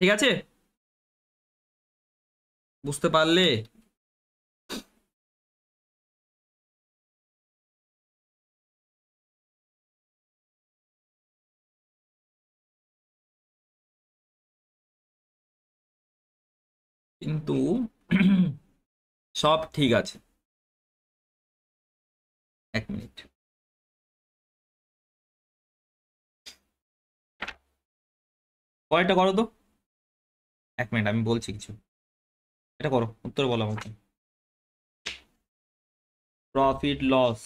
ঠিক আছে, বুঝতে পারলে? কিন্তু সব ঠিক আছে। 1 মিনিট, পরেরটা করো তো। 1 মিনিট, আমি বলছি কিছু। এটা করো, উত্তর বলো আমাকে। প্রফিট লস,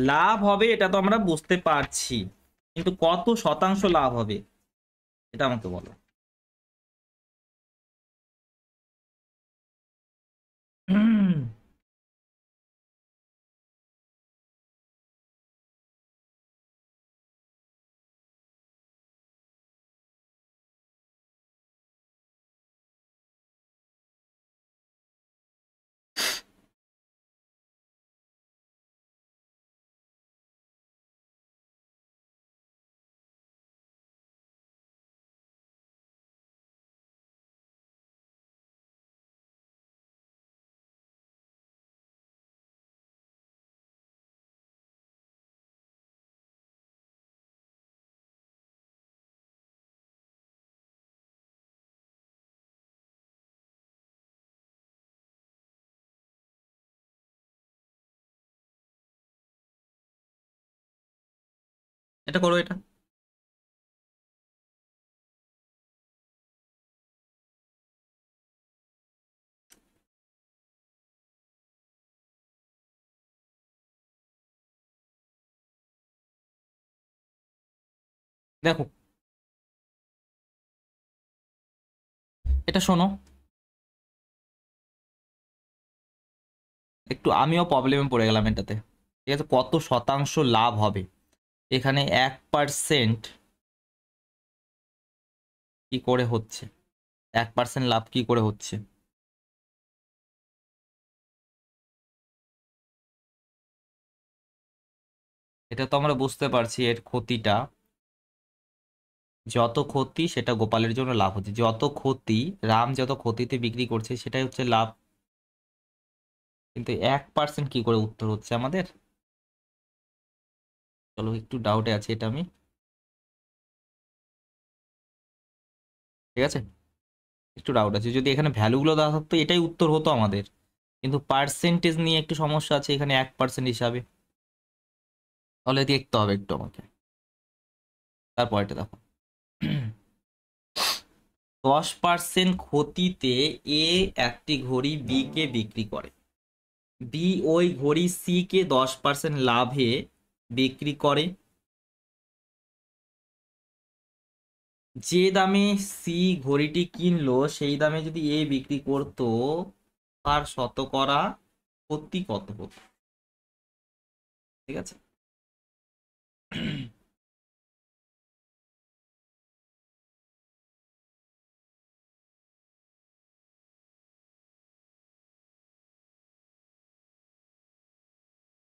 লাভ হবে এটা তো আমরা বুঝতে পারছি, কিন্তু কত শতাংশ লাভ হবে এটা আমাকে বলো। এটা করো এটা। দেখো, এটা শোনো, একটু আমিও প্রবলেমে পড়ে গেলাম এটাতে। ঠিক আছে, কত শতাংশ লাভ হবে এখানে? 1% কি করে হচ্ছে? 1% লাভ কি করে হচ্ছে? এটা তো আমরা বুঝতে পারছি এর ক্ষতিটা। যত ক্ষতি সেটা গোপালের জন্য লাভ হচ্ছে, যত ক্ষতি, রাম যত ক্ষতিতে বিক্রি করছে সেটাই হচ্ছে লাভ। কিন্তু 1% কি করে উত্তর হচ্ছে আমাদের? চলো, একটু ডাউটে আছে এটা আমি। ঠিক আছে, একটু ডাউট আছে, যদি এখানে ভ্যালুগুলো দেওয়া থাকতো এটাই উত্তর হতো আমাদের, কিন্তু পার্সেন্টেজ নিয়ে একটু সমস্যা আছে এখানে 1% হিসাবে। তাহলে দেখতে হবে একটু আমাকে। তারপর এটা দেখো, 10% ক্ষতিতে এ একটি ঘড়ি বি কে বিক্রি করে, বি ওই ঘড়ি সি কে 10% লাভে বিক্রি করে। যে দামে সি ঘড়িটি কিনলো সেই দামে যদি এ বিক্রি করতো, তার শতকরা ক্ষতি কত হতো? ঠিক আছে।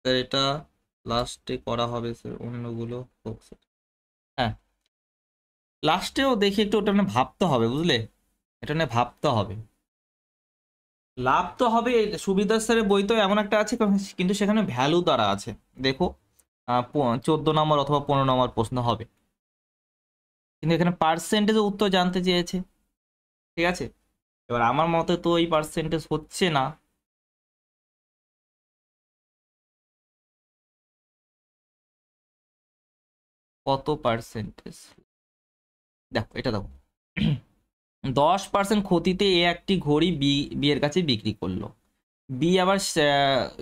এটা লাস্টে করা হবে স্যার, অন্যগুলো হোক স্যার। হ্যাঁ, লাস্টেও দেখি একটু ওটা নিয়ে ভাবতে হবে, বুঝলে, এটা নিয়ে ভাবতে হবে। লাভ তো হবে, সুবিধা স্যারের বই তো এমন একটা আছে, কিন্তু সেখানে ভ্যালু দ্বারা আছে। দেখো 14 নম্বর অথবা 15 নম্বর প্রশ্ন হবে, কিন্তু এখানে পার্সেন্টেজে উত্তর জানতে চেয়েছে। ঠিক আছে, এবার আমার মতে তো এই পার্সেন্টেজ হচ্ছে না। কত পার্সেন্টেজ? দেখো এটা দেখো, 10% ক্ষতিতে এ একটি ঘড়ি বি এর কাছে বিক্রি করলো, বি আবার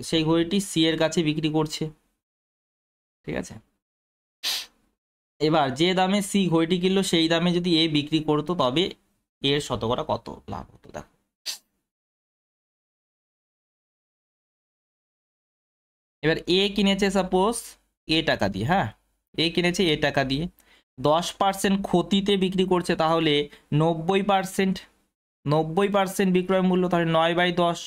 সেই ঘড়িটি সি এর কাছে বিক্রি করছে। ঠিক আছে, এবার যে দামে সি ঘড়িটি কিনলো সেই দামে যদি এ বিক্রি করতো, তবে এর শতকরা কত লাভ হতো? দেখো, এবার এ কিনেছে সাপোজ এ টাকা দিয়ে, হ্যাঁ, এ কিনেছে এ টাকা দিয়ে, 10% ক্ষতিতে বিক্রি করছে, তাহলে 90%, 90% বিক্রয় মূল্য, তাহলে 9/10।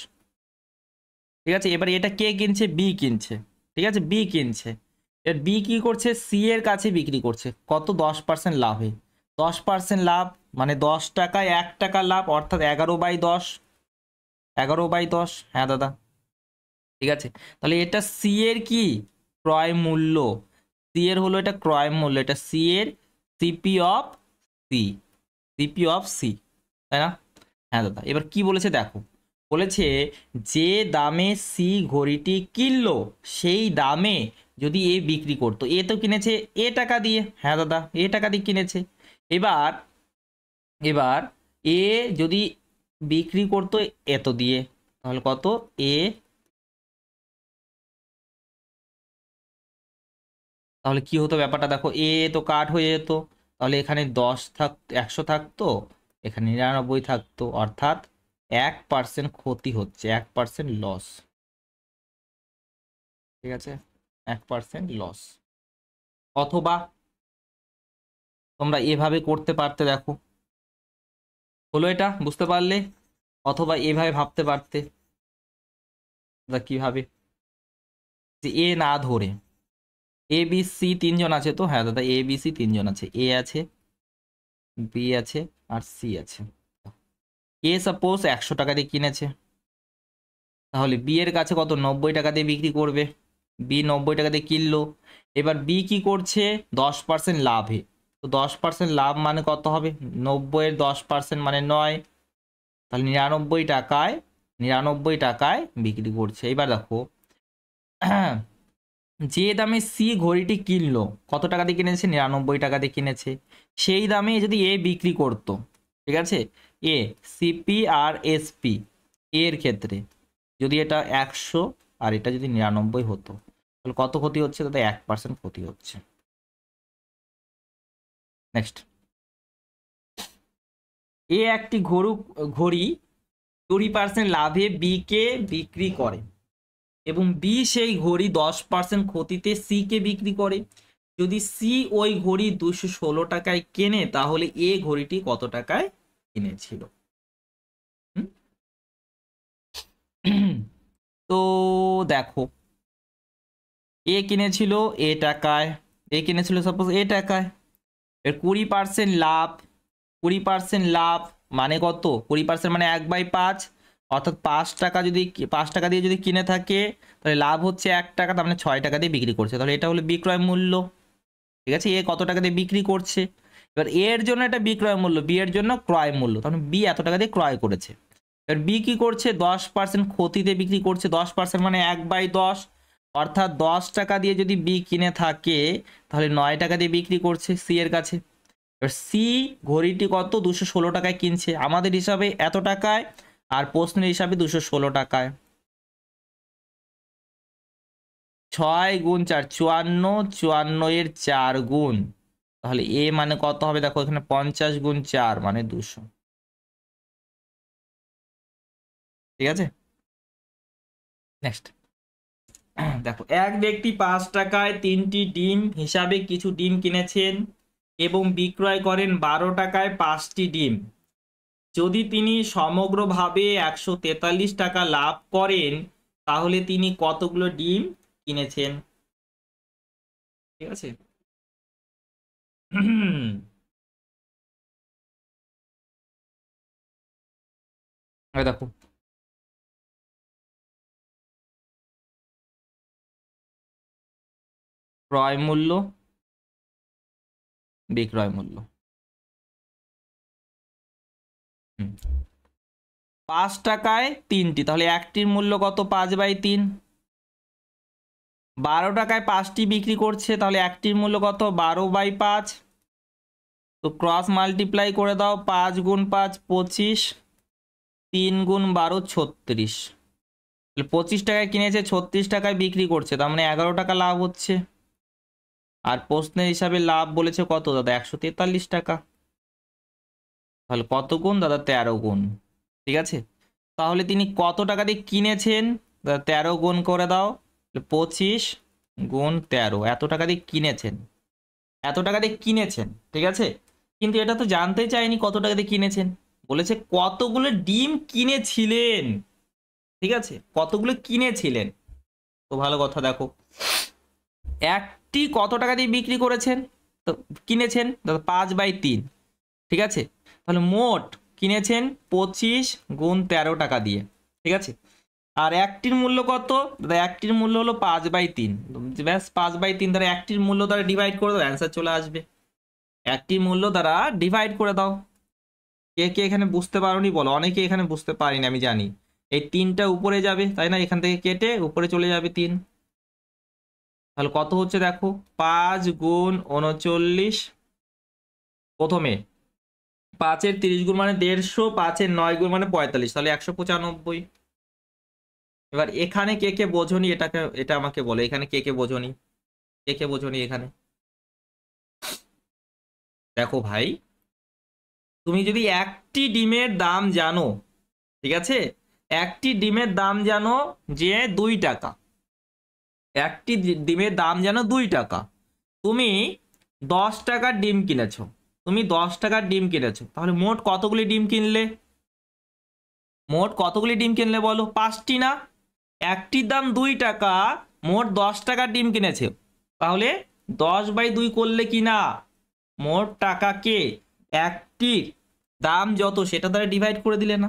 ঠিক আছে, এবার এটা কে কিনছে? বি কিনছে। ঠিক আছে, বি কিনছে। এর বি কি করছে? সি এর কাছে বিক্রি করছে, কত? 10% লাভে। 10% লাভ মানে 10 টাকায় 1 টাকা লাভ, অর্থাৎ 11/10। 11/10, হ্যাঁ দাদা। ঠিক আছে, তাহলে এটা সি এর কি ক্রয় মূল্য, সি এর হলো এটা ক্রয় মূল্য, এটা সি এর CP of C, CP of C, তাই না? হ্যাঁ দাদা, এবার কি বলেছে দেখো, বলেছে যে দামে সি ঘড়িটি কিনলো সেই দামে যদি এ বিক্রি করতো, এ তো কিনেছে এ টাকা দিয়ে, হ্যাঁ দাদা, এ টাকা দিয়ে কিনেছে। এবার এবার এ যদি বিক্রি করতো এত দিয়ে, তাহলে কত? এ, তাহলে কি হতো ব্যাপারটা দেখো, এ তো কাট হয়ে যেত, তাহলে এখানে 10 থাকতো, 100 থাকতো, এখানে 99 থাকতো, অর্থাৎ 1% ক্ষতি হচ্ছে, 1% লস। ঠিক আছে, 1% লস। অথবা তোমরা এভাবে করতে পারতে, দেখো হলো, এটা বুঝতে পারলে? অথবা এভাবে ভাবতে পারতে, কিভাবে, যে এ না ধরে এ বি সি 3 জন আছে তো, হ্যাঁ দাদা, এ বি সি 3 জন আছে, এ আছে, বি আছে, আর সি আছে। এ সাপোজ 100 টাকা দিয়ে কিনেছে, তাহলে বি এর কাছে কত? 90 টাকা দিয়ে বিক্রি করবে। বি 90 টাকা দিয়ে কিনলো, এবার বি কি করছে? 10% লাভে, তো 10% লাভ মানে কত হবে? 90-এর 10% মানে 9, তাহলে 99 টাকায়, 99 টাকায় বিক্রি করছে। এবার দেখো, যে দামে সি ঘড়িটি কিনলো, কত টাকা দিয়ে কিনেছে? 99 টাকা দিয়ে কিনেছে, সেই দামে যদি এ বিক্রি করতো, ঠিক আছে, এ সিপি আর এসপি এর ক্ষেত্রে যদি এটা 100 আর এটা যদি 99 হতো, তাহলে কত ক্ষতি হচ্ছে? তাতে 1% ক্ষতি হচ্ছে। নেক্সট, এ একটি ঘড়ি 20% লাভে বি কে বিক্রি করে, এবং বি সেই ঘড়ি 10% ক্ষতিতে সি কে বিক্রি করে। যদি সি ওই ঘড়ি 216 টাকায় কেনে, তাহলে এ ঘড়িটি কত টাকায় কিনেছিল? তো দেখো, এ কিনেছিল এ টাকায়, এ কিনেছিল সাপোজ এ টাকায়, এর 20% লাভ, 20% লাভ মানে কত? 20% মানে 1/5, অর্থাৎ 5 টাকা, যদি 5 টাকা দিয়ে যদি কিনে থাকে, তাহলে লাভ হচ্ছে 1 টাকা, তার মানে 6 টাকা দিয়ে বিক্রি করছে, তাহলে এটা হলো বিক্রয় মূল্য। ঠিক আছে, এ কত টাকা দিয়ে বিক্রি করছে, এবার এর জন্য এটা বিক্রয় মূল্য, বি এর জন্য ক্রয় মূল্য, তাহলে বি এত টাকা দিয়ে ক্রয় করেছে। এবার বি কি করছে? 10% ক্ষতিতে বিক্রি করছে, 10% মানে 1/10, অর্থাৎ 10 টাকা দিয়ে যদি বি কিনে থাকে, তাহলে 9 টাকা দিয়ে বিক্রি করছে সি এর কাছে। এবার সি ঘড়িটি কত 216 টাকায় কিনছে, আমাদের হিসাবে এত টাকায়, আর প্রশ্নের হিসাবে 216 টাকায়। 6 × 4 54, 54 এর 4 গুণ, তাহলে এ মানে কত হবে দেখো এখানে 50 × 4 মানে 200। ঠিক আছে, নেক্সট দেখো এক ব্যক্তি 5 টাকায় 3টি ডিম হিসাবে কিছু ডিম কিনেছেন এবং বিক্রয় করেন 12 টাকায় 5টি ডিম। যদি তিনি সমগ্রভাবে 143 টাকা লাভ করেন তাহলে তিনি কতগুলো ডিম কিনেছেন? ঠিক আছে। দেখো ক্রয় মূল্য, বিক্রয় মূল্য। 5 টাকায় 3টি, তাহলে একটির মূল্য কত? 5/3। 12 টাকায় 5টি বিক্রি করছে, তাহলে একটির মূল্য কত? 12/5। তো ক্রস মাল্টিপ্লাই করে দাও, 5 × 5 25, 3 × 12 36। 25 টাকায় কিনেছে, 36 টাকায় বিক্রি করছে, তার মানে 11 টাকা লাভ হচ্ছে। আর প্রশ্নের হিসাবে লাভ বলেছে কত দাদা? 143 টাকা। তাহলে কত গুণ দাদা? 13 গুণ। ঠিক আছে, তাহলে তিনি কত টাকা দিয়ে কিনেছেন? 13 গুণ করে দাও, 25 × 13, এত টাকা দিয়ে কিনেছেন, এত টাকা দিয়ে কিনেছেন। ঠিক আছে, কিন্তু এটা তো জানতে চাইনি কত টাকা দিয়ে কিনেছেন, বলেছে কতগুলো ডিম কিনেছিলেন। ঠিক আছে, কতগুলো কিনেছিলেন। তো ভালো কথা, দেখো একটি কত টাকা দিয়ে বিক্রি করেছেন, তো কিনেছেন 5/3। ঠিক আছে, তাহলে মোট কিনেছেন 25 × 13 টাকা দিয়ে। ঠিক আছে, আর একটির মূল্য কত দাদা? একটির মূল্য হলো 5/3। ব্যাস 5/3 দ্বারা একটির মূল্য দ্বারা ডিভাইড করে দাও, অ্যান্সার চলে আসবে। একটির মূল্য দ্বারা ডিভাইড করে দাও। কে কে এখানে বুঝতে পারোনি বলো? অনেকে এখানে বুঝতে পারিনি আমি জানি। এই 3টা উপরে যাবে, তাই না? এখান থেকে কেটে উপরে চলে যাবে 3। তাহলে কত হচ্ছে দেখো, 5 × 39। প্রথমে 5-এর 30 গুণ মানে 150, 5-এর 9 গুণ মানে 45, তাহলে 195। এবার এখানে কে কে বোঝনি এটাকে, এটা আমাকে বলো, এখানে কে কে বোঝনি, কে কে বোঝনি এখানে? দেখো ভাই, তুমি যদি একটি ডিমের দাম জানো, ঠিক আছে, একটি ডিমের দাম জানো যে 2 টাকা, একটি ডিমের দাম জানো 2 টাকা, তুমি 10 টাকার ডিম কিনেছো, তুমি 10 টাকার ডিম কিনেছো, তাহলে মোট কতগুলি ডিম কিনলে? মোট কতগুলি ডিম কিনলে বলো? 5টি না? একটির দাম 2 টাকা, মোট 10 টাকার ডিম কিনেছে, তাহলে 10/2 করলে কি না মোট টাকাকে একটির দাম যত সেটা দ্বারা ডিভাইড করে দিলে না?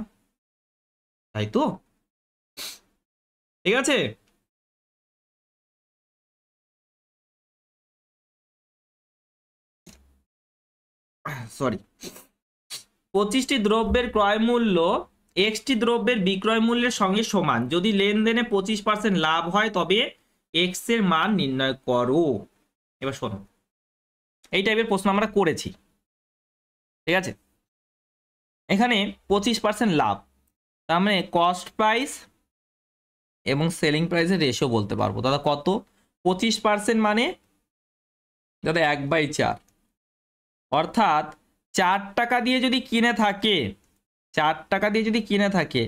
তাই তো? ঠিক আছে, সরি। 25টি দ্রব্যের ক্রয় মূল্য এক্সটি দ্রব্যের বিক্রয় মূল্যের সঙ্গে সমান, যদি লেনদেনে 25% লাভ হয় তবে এক্স এর মান নির্ণয় করো। এবার শোনো, এই টাইপের প্রশ্ন আমরা করেছি। ঠিক আছে, এখানে 25% লাভ, তার মানে কস্ট প্রাইস এবং সেলিং প্রাইসের রেশিও বলতে পারবো। দাদা কত? 25% মানে দাদা 1/4, অর্থাৎ 4 টাকা দিয়ে যদি কিনে থাকে, 4 টাকা দিয়ে যদি কিনে থাকে,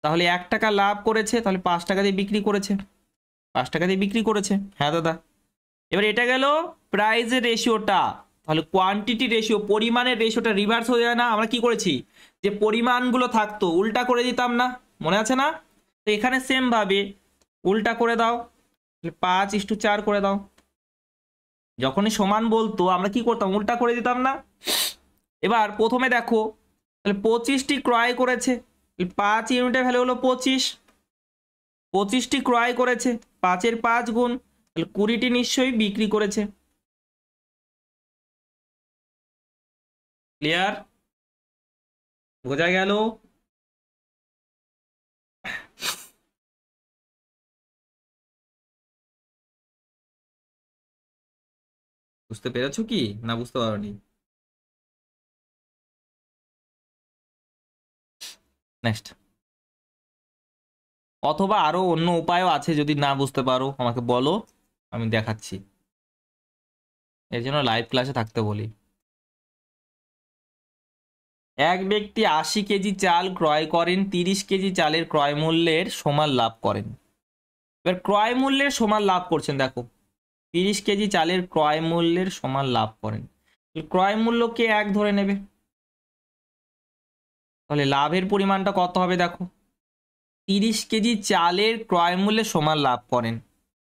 তাহলে 1 টাকা লাভ করেছে, তাহলে 5 টাকা দিয়ে বিক্রি করেছে, 5 টাকা দিয়ে বিক্রি করেছে। হ্যাঁ দাদা, এবার এটা গেল প্রাইসের রেশিওটা, তাহলে কোয়ান্টিটি রেশিও, পরিমাণের রেশিওটা রিভার্স হয়ে যায় না? আমরা কি করেছি, যে পরিমাণগুলো থাকতো উল্টা করে দিতাম না, মনে আছে না? তো এখানে সেম ভাবে উল্টা করে দাও, 5:4 করে দাও। যখনই সমান বলতো আমরা কি করতাম, উল্টা করে দিতাম না? এবার প্রথমে দেখো, তাহলে 25টি ক্রয় করেছে, 5 ইউনিটের ভ্যালু হলো 25, 25টি ক্রয় করেছে, 5-এর 5 গুণ, তাহলে 20টি নিশ্চয়ই বিক্রি করেছে। ক্লিয়ার? বোঝা গেল? বুঝতে পেরেছো কি না বুঝতে পারোনি? নেক্সট। অথবা আরো অন্য উপায়ও আছে, যদি না বুঝতে পারো আমাকে বলো, আমি দেখাচ্ছি, এর জন্য লাইভ ক্লাসে থাকতে বলি। এক ব্যক্তি 80 কেজি চাল ক্রয় করেন, 30 কেজি চালের ক্রয় মূল্যের সমান লাভ করেন। এবার ক্রয় মূল্যের সমান লাভ করছেন, দেখো 30 কেজি চালের ক্রয় মূল্যের সমান লাভ করেন, ক্রয় মূল্যকে 1 ধরে নেবে, তাহলে লাভের পরিমাণটা কত হবে দেখো, 30 কেজি চালের ক্রয় মূল্যের সমান লাভ করেন,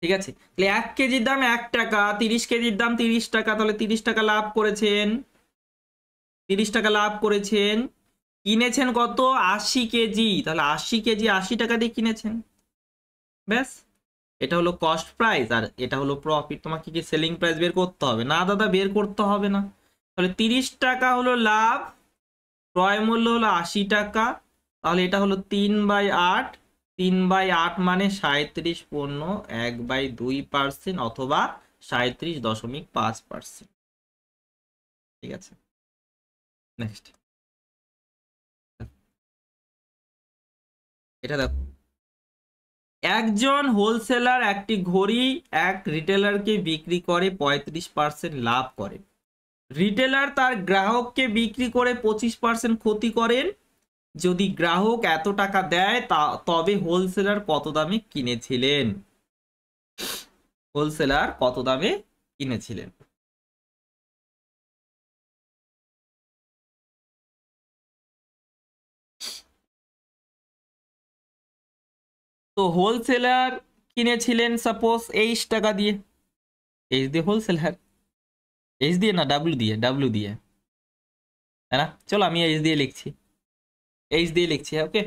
ঠিক আছে। তাহলে 1 কেজির দাম 1 টাকা, 30 কেজির দাম 30 টাকা, তাহলে 30 টাকা লাভ করেছেন, 30 টাকা লাভ করেছেন। কিনেছেন কত, 80 কেজি, তাহলে 80 কেজি 80 টাকা দিয়ে কিনেছেন, ব্যাস। এটা হলো কস্ট প্রাইস আর এটা হলো প্রফিট। তোমাকে কি সেলিং প্রাইস বের করতে হবে? না দাদা, বের করতে হবে না। তাহলে 30 টাকা হলো লাভ, ক্রয় মূল্য হলো 80 টাকা, তাহলে এটা হলো 3/8, 3/8 মানে 37 পণ্য, 1/2% অথবা 37.5%, ঠিক আছে। নেক্সট, এটা দেখো, একজন হোলসেলার একটি ঘড়ি এক রিটেলারকে বিক্রি করে 35% লাভ করে। রিটেলার তার গ্রাহককে বিক্রি করে 25% ক্ষতি করেন। যদি গ্রাহক এত টাকা দেয় তবে হোলসেলার কত দামে কিনেছিলেন? হোলসেলার কত দামে কিনেছিলেন? তো হোলসেলার কিনেছিলেন সাপোজ 23 টাকা দিয়ে, এইচ দিয়ে হোলসেলার, এইচ দিয়ে না ডাব্লিউ দিয়ে, ডাব্লিউ দিয়ে, তাই না? চলো আমি এইচ দিয়ে লিখছি, এইচ দিয়ে লিখছি, ওকে।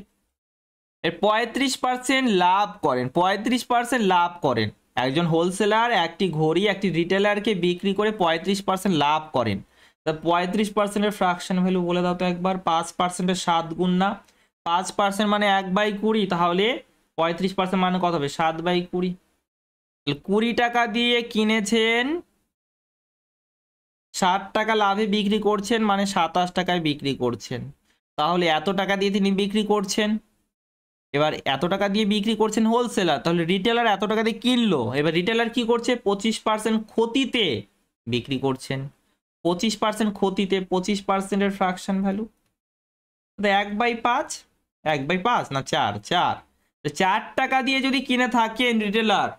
এর 35% লাভ করেন, 35% লাভ করেন। একজন হোলসেলার একটি ঘড়ি একটি রিটেলারকে বিক্রি করে 35% লাভ করেন। তা 35%-এর ফ্র্যাকশন ভ্যালু বলে দাও তো একবার। 5%-এর 7 গুণ না, 5% মানে 1/20, তাহলে 35% মানে কত হবে? 7/20। 20 টাকা দিয়ে কিনেছেন, 60 টাকা লাভে বিক্রি করছেন, মানে 27 টাকায় বিক্রি করছেন। তাহলে এত টাকা দিয়ে তিনি বিক্রি করছেন। এবার এত টাকা দিয়ে বিক্রি করছেন হোলসেলার, তাহলে রিটেলার এত টাকা দিয়ে কিনলো। এবার রিটেলার কি করছে? 25% ক্ষতিতে বিক্রি করছেন। 25% ক্ষতিতে 25%-এর ফ্র্যাকশন ভ্যালু 1/5, 1/5 না 4, 4 টাকা দিয়ে যদি কিনে থাকেন রিটেলার,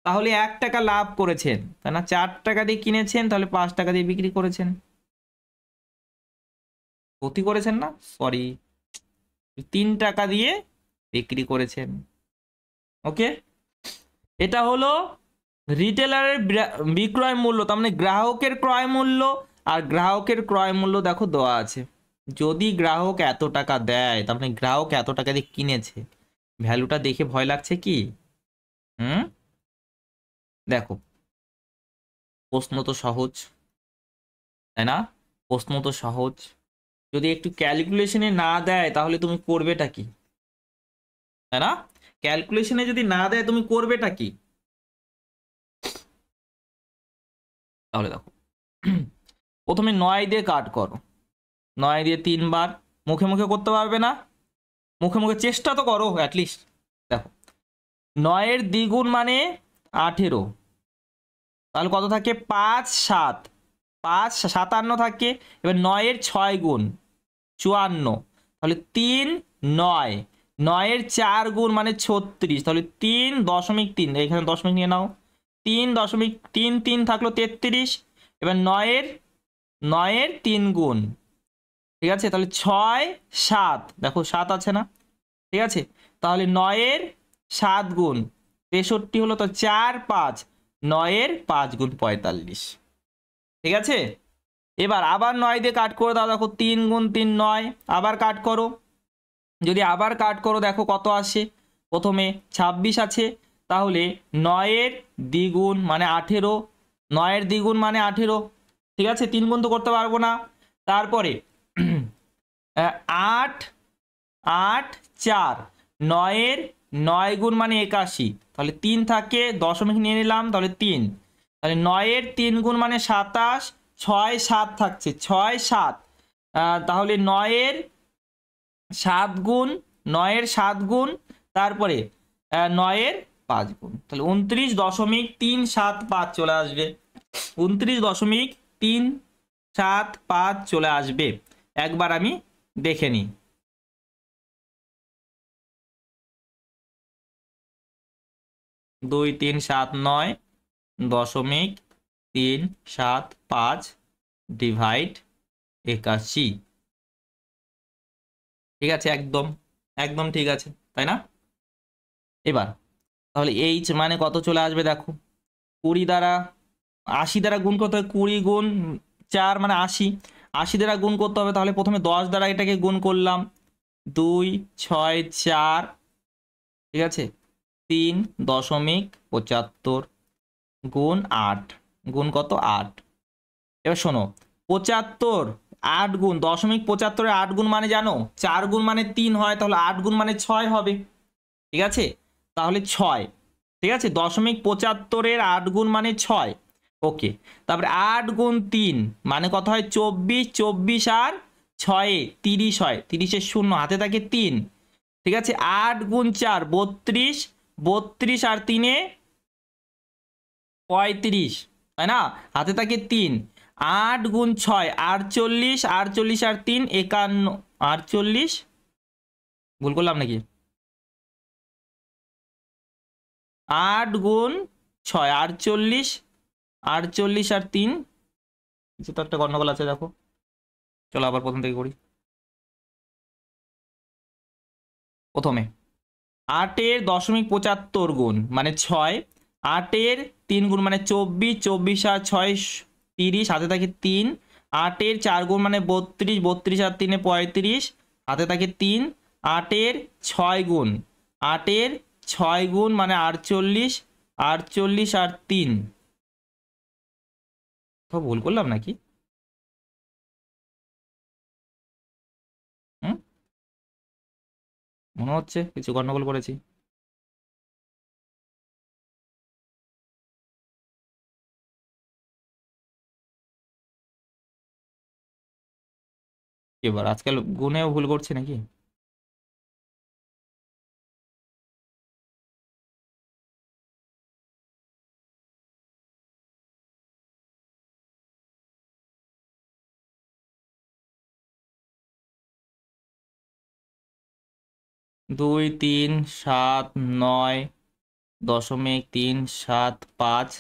তাহলে 1 টাকা লাভ করেছেন, তাই না? 4 টাকা দিয়ে কিনেছেন, তাহলে 5 টাকা দিয়ে বিক্রি করেছেন, ক্ষতি করেছেন না, সরি, 3 টাকা দিয়ে বিক্রি করেছেন, ওকে। এটা হলো রিটেলারের বিক্রয় মূল্য, তার মানে গ্রাহকের ক্রয় মূল্য। আর গ্রাহকের ক্রয় মূল্য দেখো দেওয়া আছে, যদি গ্রাহক এত টাকা দেয়, তার মানে গ্রাহক এত টাকা দিয়ে কিনেছে। ভ্যালুটা দেখে ভয় লাগছে কি? দেখো, প্রশ্ন তো সহজ, তাই না? প্রশ্ন তো সহজ, যদি একটু ক্যালকুলেশনে না দেয় তাহলে তুমি করবেটা কি, তাই না? ক্যালকুলেশনে যদি না দেয় তুমি করবেটা কি? তাহলে দেখো, প্রথমে 9 দিয়ে কাট করো, 9 দিয়ে 3 বার। মুখে মুখে করতে পারবে না, মুখে মুখে চেষ্টা তো করো অ্যাটলিস্ট। দেখো, 9-এর দ্বিগুণ মানে 18, তাহলে কত থাকে? 5, 7, 5, 57 থাকে। এবার 9-এর 6 গুণ 54, তাহলে 3, 9, 9-এর 4 গুণ মানে 36, তাহলে 3.3, এখানে দশমিক নিয়ে নাও, 3.33 থাকলো 33। এবার 9-এর 3 গুণ, ঠিক আছে, তাহলে 6, 7, দেখো 7 আছে না, ঠিক আছে। তাহলে 9-এর 7 গুণ 63 হলো, তো 4, 5, 9-এর 5 গুণ 45, ঠিক আছে। এবার আবার 9 দিয়ে কাট করে দাও, দেখো 3 গুণ 3, 9, আবার কাট করো। যদি আবার কাট করো দেখো কত আসে, প্রথমে 26 আছে, তাহলে 9-এর দ্বিগুণ মানে 18, 9-এর দ্বিগুণ মানে 18, ঠিক আছে। 3 গুণ তো করতে পারবো না। তারপরে 8, 8, 4, 9-এর 9 গুণ মানে 81, তাহলে 3 থাকে, দশমিক নিয়ে নিলাম, তাহলে 3, তাহলে 9-এর 3 গুণ মানে 27, 6, 7 থাকছে, 6, 7, তাহলে 9-এর 7 গুণ 9-এর 7 গুণ, তারপরে 9-এর 5 গুণ, তাহলে 29.375 চলে আসবে। 29.375 চলে আসবে। একবার আমি দেখে নিই। 2379.375 ডিভাইড 81। ঠিক আছে, একদম একদম ঠিক আছে, তাই না? এবার তাহলে এইচ মানে কত চলে আসবে দেখো, 20 দ্বারা 80 দ্বারা গুণ করতে হবে, 20 গুণ 4 মানে 80, 80 দ্বারা গুণ করতে হবে, তাহলে প্রথমে 10 দ্বারা এটাকে গুণ করলাম, 2 6 4, ঠিক আছে, 3.75 গুণ 8, গুণ কত 8। এবার শোনো, 75 8 গুণ 0.75-এর 8 গুণ মানে জানো 4 গুণ মানে 3 হয়, তাহলে 8 গুণ মানে 6 হবে। ঠিক আছে, তাহলে 6, ঠিক আছে, 0.75-এর 8 গুণ মানে 6। ওকে, তারপরে 8 গুণ 3 মানে কত হয় 24, 24 আর 6-এ 30 হয়, 30-এর 0 হাতে থাকে 3। ঠিক আছে, 8 গুণ 4 32, 32 আর 3-এ 35, তাই না, হাতে থাকে 3। 8 গুণ 6 48, 48 আর 3 51, 48, ভুল করলাম নাকি? 8 গুণ 6 48, 48 আর 3, কিছু তো একটা গন্ডগোল আছে দেখো, চলো আবার প্রথম থেকে করি। প্রথমে 8-এর 0.75 গুণ মানে 6, 8-এর 3 গুণ মানে 24, 24 আর 6 30, হাতে থাকে 3। 8-এর 4 গুণ মানে 32, 32 আর 3-এ 35, হাতে থাকে 3। 8-এর 6 গুণ, 8-এর 6 গুণ মানে 48, 48 আর 3, তো ভুল করলাম নাকি? হুম, মনে হচ্ছে কিছু গন্ডগোল করেছি। এবার আজকাল গুণেও ভুল করছে নাকি? 2 3 7 9 0.375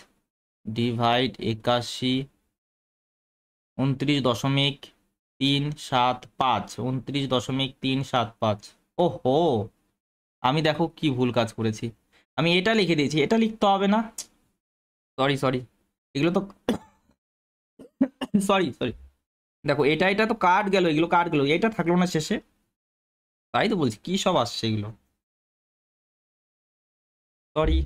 ডিভাইড 81, 29.375, 29.375। ওহো, আমি দেখো কি ভুল কাজ করেছি, আমি এটা লিখে দিয়েছি, এটা লিখতে হবে না, সরি সরি, এগুলো তো সরি সরি, দেখো এটা এটা তো কাট গেল, এগুলো কাট গেল, এটা থাকলো না শেষে, তাই তো বলছি কি সব আসছে এগুলো, সরি।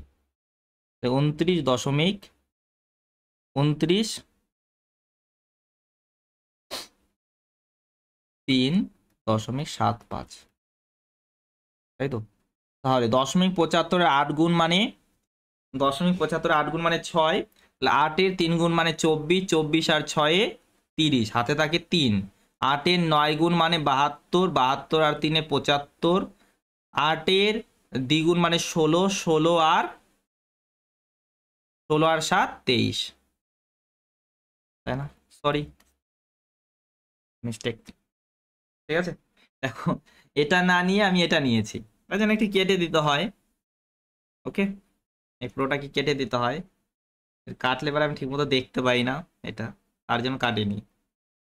29.375, তাই তো। তাহলে 0.75-এর 8 গুণ মানে 0.75-এর 8 গুণ মানে 6, 8-এর 3 গুণ মানে 24, 24 আর 6-এ 30, হাতে থাকে 3। 8-এর 9 গুণ মানে 72, 72 আর 3-এ 75। 8-এর দ্বিগুণ মানে 16, 16 আর 7 23, তাই না, সরি, মিস্টেক। ঠিক আছে, দেখো এটা না নিয়ে আমি এটা নিয়েছি, তাই জন্য একটু কেটে দিতে হয়। ওকে, এই পুরোটাকে কেটে দিতে হয়, কাটলে এবার আমি ঠিকমতো দেখতে পাই না এটা, তার জন্য কাটিনি,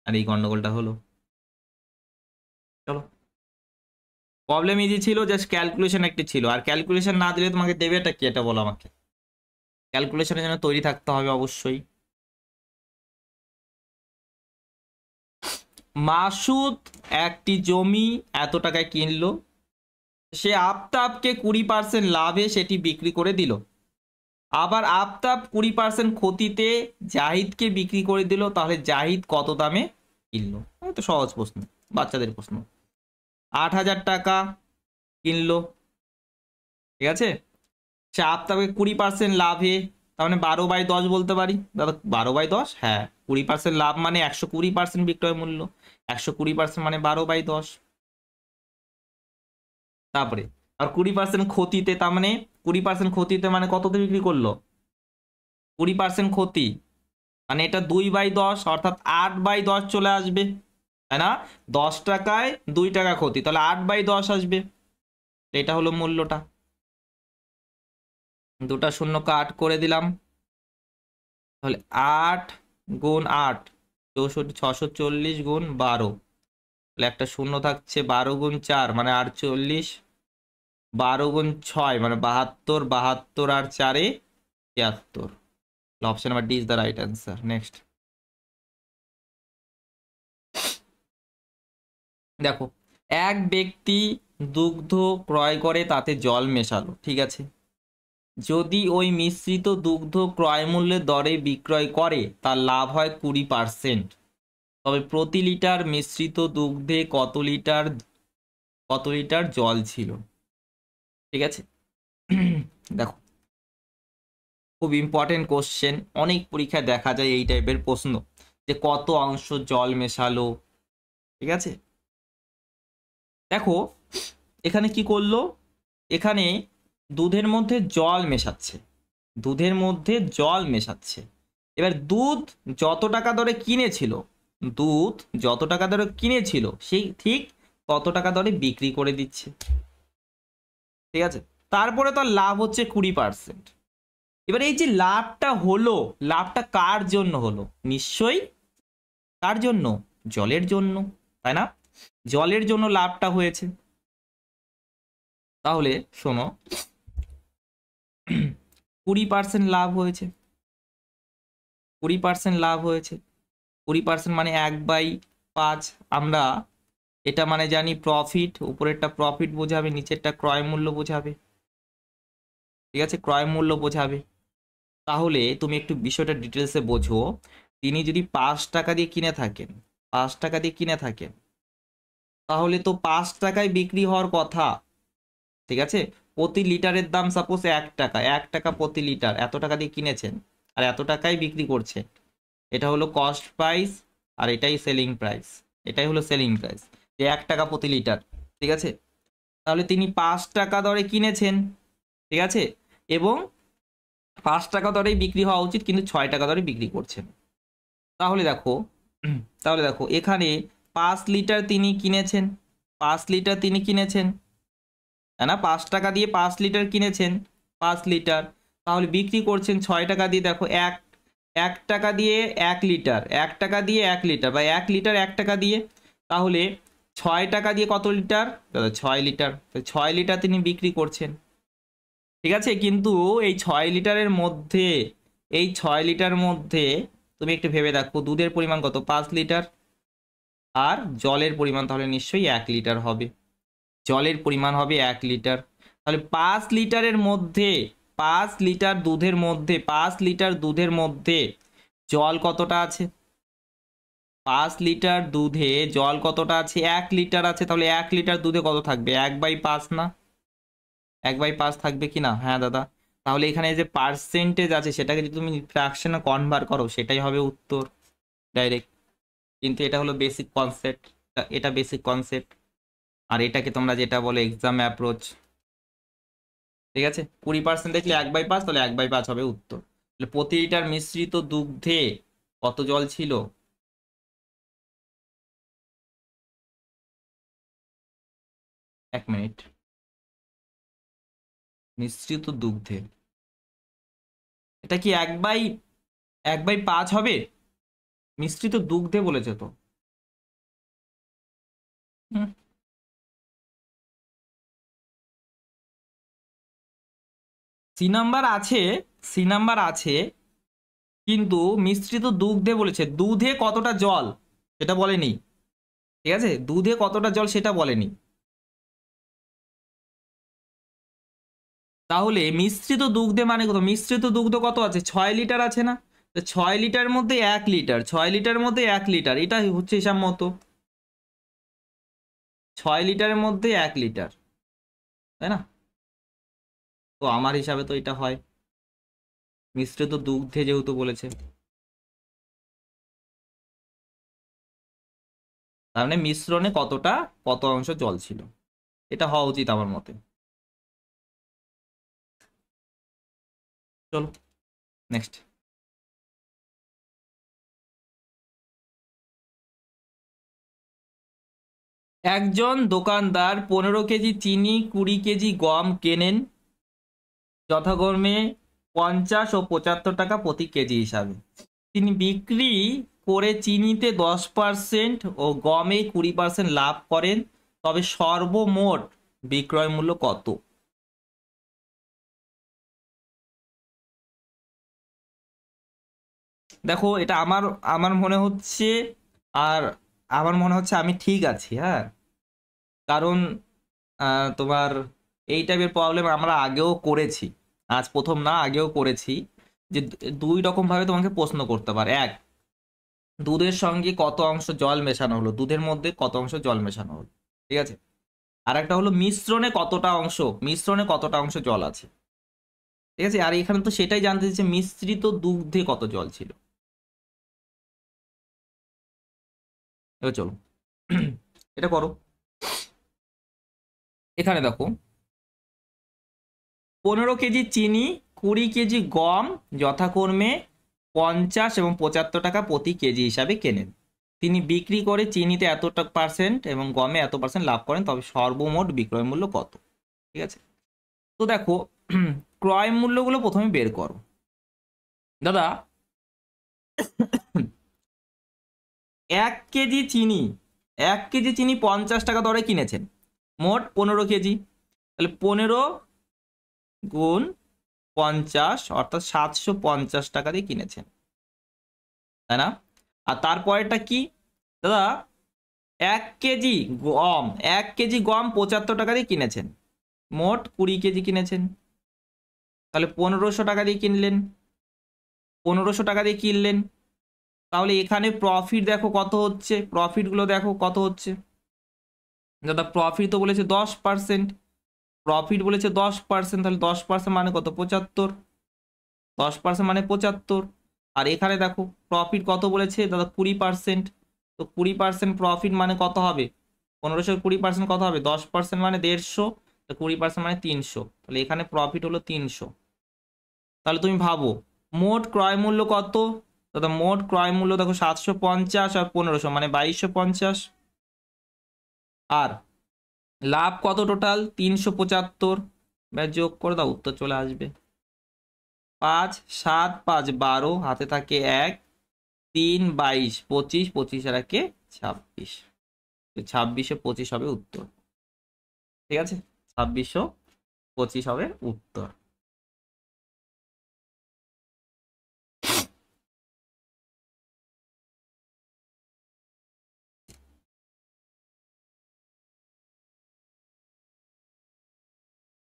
আর এই গন্ডগোলটা হলো। চলো, প্রবলেম ইজি ছিল, জাস্ট ক্যালকুলেশন একটি ছিল, আর ক্যালকুলেশন না দিলে তোমাকে দেবেটা কি এটা বলো আমাকে, ক্যালকুলেশনের জন্য তৈরি থাকতে হবে অবশ্যই। মাসুদ একটি জমি এত টাকায় কিনলো, সে আফতাবকে 20% লাভে সেটি বিক্রি করে দিল। আবার আফতাব 20% ক্ষতিতে জাহিদকে বিক্রি করে দিল, তাহলে জাহিদ কত দামে কিনলো? তো সহজ প্রশ্ন, বাচ্চাদের প্রশ্ন। 8,000 টাকা কিনলো, ঠিক আছে, সে আফতাবকে 20% লাভে, তার মানে 12/10 বলতে পারি, দাদা 12/10, হ্যাঁ 20% লাভ মানে 120% বিক্রয় মূল্য, 120% মানে 12/10। তারপরে আর 20% ক্ষতিতে, তার মানে 20% ক্ষতিতে মানে কততে বিক্রি করলো? 20% ক্ষতি মানে এটা 2/10, অর্থাৎ 8/10 চলে আসবে, তাই না? 10 টাকায় 2 টাকা ক্ষতি, তাহলে 8/10 আসবে। এটা হলো মূল্যটা। দুটা শূন্য কাট করে দিলাম, তাহলে 8 গুণ 8 64, 640 গুণ 12, তাহলে একটা শূন্য থাকছে। 12 গুণ 4 মানে 48, 12 গুণ 6 মানে 72, 72 আর 4-এ 73। Option number D is the right answer. Next দেখো, এক ব্যক্তি দুগ্ধ ক্রয় করে তাতে জল মেশালো, ঠিক আছে। যদি ওই মিশ্রিত দুগ্ধ ক্রয় মূল্যের দরে বিক্রয় করে তার লাভ হয় 20%, তবে প্রতি লিটার মিশ্রিত দুগ্ধে কত লিটার জল ছিল? ঠিক আছে। দেখো, খুব ইম্পর্টেন্ট কোশ্চেন, অনেক পরীক্ষায় দেখা যায় এই টাইপের প্রশ্ন, যে কত অংশ জল মেশালো। ঠিক আছে, দেখো এখানে কি করলো, এখানে দুধের মধ্যে জল মেশাচ্ছে, দুধের মধ্যে জল মেশাচ্ছে। এবার দুধ যত টাকা দরে কিনেছিল, দুধ যত টাকা দরে কিনেছিল সেই ঠিক তত টাকা দরে বিক্রি করে দিচ্ছে। ঠিক আছে, তারপরে তার লাভ হচ্ছে 20%। এবার এই যে লাভটা হলো, লাভটা কার জন্য হলো? নিশ্চয়ই কার জন্য? জলের জন্য, তাই না? জলের জন্য লাভটা হয়েছে। তাহলে শোনো, 20% লাভ হয়েছে, 20% লাভ হয়েছে। 20% মানে 1/5। আমরা এটা মানে জানি প্রফিট, উপরেরটা প্রফিট বোঝাবে, নিচেরটা ক্রয় মূল্য বোঝাবে। ঠিক আছে, ক্রয় মূল্য বোঝাবে। তাহলে তুমি একটু বিষয়টা ডিটেলসে বোঝো। তিনি যদি 5 টাকা দিয়ে কিনে থাকেন, 5 টাকা দিয়ে কিনে থাকেন, তাহলে তো 5 টাকায় বিক্রি হওয়ার কথা। ঠিক আছে, প্রতি লিটারের দাম সাপোজ 1 টাকা, 1 টাকা প্রতি লিটার, এত টাকা দিয়ে কিনেছেন আর এত টাকায় বিক্রি করছে। এটা হলো কস্ট প্রাইস আর এটাই সেলিং প্রাইস, এটাই হলো সেলিং প্রাইস, যে 1 টাকা প্রতি লিটার। ঠিক আছে, তাহলে তিনি 5 টাকা দরে কিনেছেন, ঠিক আছে, এবং 5 টাকা দরেই বিক্রি হওয়া উচিত, কিন্তু 6 টাকা দরে বিক্রি করছেন। তাহলে দেখো, তাহলে দেখো এখানে 5 লিটার তিনি কিনেছেন, 5 লিটার তিনি কিনেছেন, তাই না? 5 টাকা দিয়ে 5 লিটার কিনেছেন, 5 লিটার, তাহলে বিক্রি করছেন 6 টাকা দিয়ে। দেখো, 1 টাকা দিয়ে 1 লিটার, 1 টাকা দিয়ে 1 লিটার, বা 1 লিটার 1 টাকা দিয়ে, তাহলে 6 টাকা দিয়ে কত লিটার? 6 লিটার। 6 লিটার তিনি বিক্রি করছেন। ঠিক আছে, কিন্তু এই 6 লিটারের মধ্যে, এই 6 লিটার মধ্যে তুমি একটু ভেবে দেখো, দুধের পরিমাণ কত? 5 লিটার, আর জলের পরিমাণ তাহলে নিশ্চয়ই 1 লিটার হবে। জলের পরিমাণ হবে 1 লিটার। তাহলে 5 লিটারের মধ্যে, 5 লিটার দুধের মধ্যে, 5 লিটার দুধের মধ্যে জল কতটা আছে? 5 লিটার দুধে জল কতটা আছে? 1 লিটার আছে। তাহলে 1 লিটার দুধে কত থাকবে? 1/5 না? 1/5 থাকবে কি না? হ্যাঁ দাদা। তাহলে এখানে যে পার্সেন্টেজ আছে সেটাকে যদি তুমি ফ্র্যাকশনে কনভার্ট করো, সেটাই হবে উত্তর ডাইরেক্ট। কিন্তু এটা হলো বেসিক কনসেপ্ট, এটা বেসিক কনসেপ্ট, আর এটাকে তোমরা যেটা বলো এক্সাম অ্যাপ্রোচ। ঠিক আছে, 20% দেখলে 1/5, তাহলে 1/5 হবে উত্তর। তাহলে প্রতি লিটার মিশ্রিত দুগ্ধে কত জল ছিল? এক মিনিট, মিশ্রিত দুগ্ধে এটা কি 1/5 হবে? মিশ্রিত দুগ্ধে বলেছে তো। হুম, সি নাম্বার আছে, সি নাম্বার আছে, কিন্তু মিশ্রিত দুগ্ধে বলেছে, দুধে কতটা জল সেটা বলেনি। ঠিক আছে, দুধে কতটা জল সেটা বলেনি। তাহলে মিশ্রিত দুগ্ধে মানে কত? মিশ্রিত দুগ্ধ কত আছে? 6 লিটার আছে না? তো 6 লিটার মধ্যে 1 লিটার, 6 লিটার মধ্যে 1 লিটার, এটা হচ্ছে হিসাব মতো। 6 লিটারের মধ্যে 1 লিটার, তাই না? তো আমার হিসাবে তো এটা হয়, মিশ্রিত দুগ্ধে যেহেতু বলেছে, তার মানে মিশ্রণে কত অংশ জল ছিল। এটা হওয়া উচিত আমার মতে। চলো নেক্সট। একজন দোকানদার 15 কেজি চিনি 20 কেজি গম কেনেন যথাক্রমে 50 ও 75 টাকা প্রতি কেজি হিসাবে। তিনি বিক্রি করে চিনিতে 10% ও গমে 20% লাভ করেন, তবে সর্বমোট বিক্রয় মূল্য কত? দেখো এটা আমার আমার মনে হচ্ছে, আর আমার মনে হচ্ছে আমি ঠিক আছি, হ্যাঁ। কারণ তোমার এই টাইপের প্রবলেম আমরা আগেও করেছি, আজ প্রথম না, আগেও করেছি। যে দুই রকম ভাবে তোমাকে প্রশ্ন করতে পারে। এক, দুধের সঙ্গে কত অংশ জল মেশানো হলো, দুধের মধ্যে কত অংশ জল মেশানো হলো, ঠিক আছে। আর একটা হলো মিশ্রণে কতটা অংশ জল আছে, ঠিক আছে। আর এখানে তো সেটাই জানতে চাইছে মিশ্রিত দুগ্ধে কত জল ছিল। এবার চলো এটা করো। এখানে দেখো 15 কেজি চিনি 20 কেজি গম যথাক্রমে 50 এবং 75 টাকা প্রতি কেজি হিসাবে কেনেন। তিনি বিক্রি করে চিনিতে এতটা পার্সেন্ট এবং গমে এত পার্সেন্ট লাভ করেন, তবে সর্বমোট বিক্রয় মূল্য কত? ঠিক আছে। তো দেখো ক্রয় মূল্যগুলো প্রথমে বের করো। দাদা 1 কেজি চিনি 50 টাকা দরে কিনেছেন, মোট 15 কেজি, তাহলে 15 × 50 অর্থাৎ 750 টাকা দিয়ে কিনেছেন, তাই না? আর তারপরেরটা কি দাদা? 1 কেজি গম 75 টাকা দিয়ে কিনেছেন, মোট 20 কেজি কিনেছেন, তাহলে 1500 টাকা দিয়ে কিনলেন, 1500 টাকা দিয়ে কিনলেন। তাহলে এখানে প্রফিট দেখো কত হচ্ছে, প্রফিটগুলো দেখো কত হচ্ছে। দাদা প্রফিট তো বলেছে 10%, প্রফিট বলেছে 10%, তাহলে 10% মানে কত? 75, 10% মানে 75। আর এখানে দেখো প্রফিট কত বলেছে দাদা? 20%, তো 20% প্রফিট মানে কত হবে? 1500 20% কত হবে? 10% মানে 150, তো 20% মানে 300, তাহলে এখানে প্রফিট হলো 300। তাহলে তুমি ভাবো মোট ক্রয় মূল্য কত দাদা? মোট ক্রয় মূল্য দেখো 750 আর 1500 মানে 2250, আর লাভ কত টোটাল? 375। ব্যাস যোগ করে দাও, উত্তর চলে আসবে। 5 7 5 12, হাতে থাকে 1, 3 22 25, 25 আর 1 26, 2625 হবে উত্তর। ঠিক আছে, 2625 হবে উত্তর।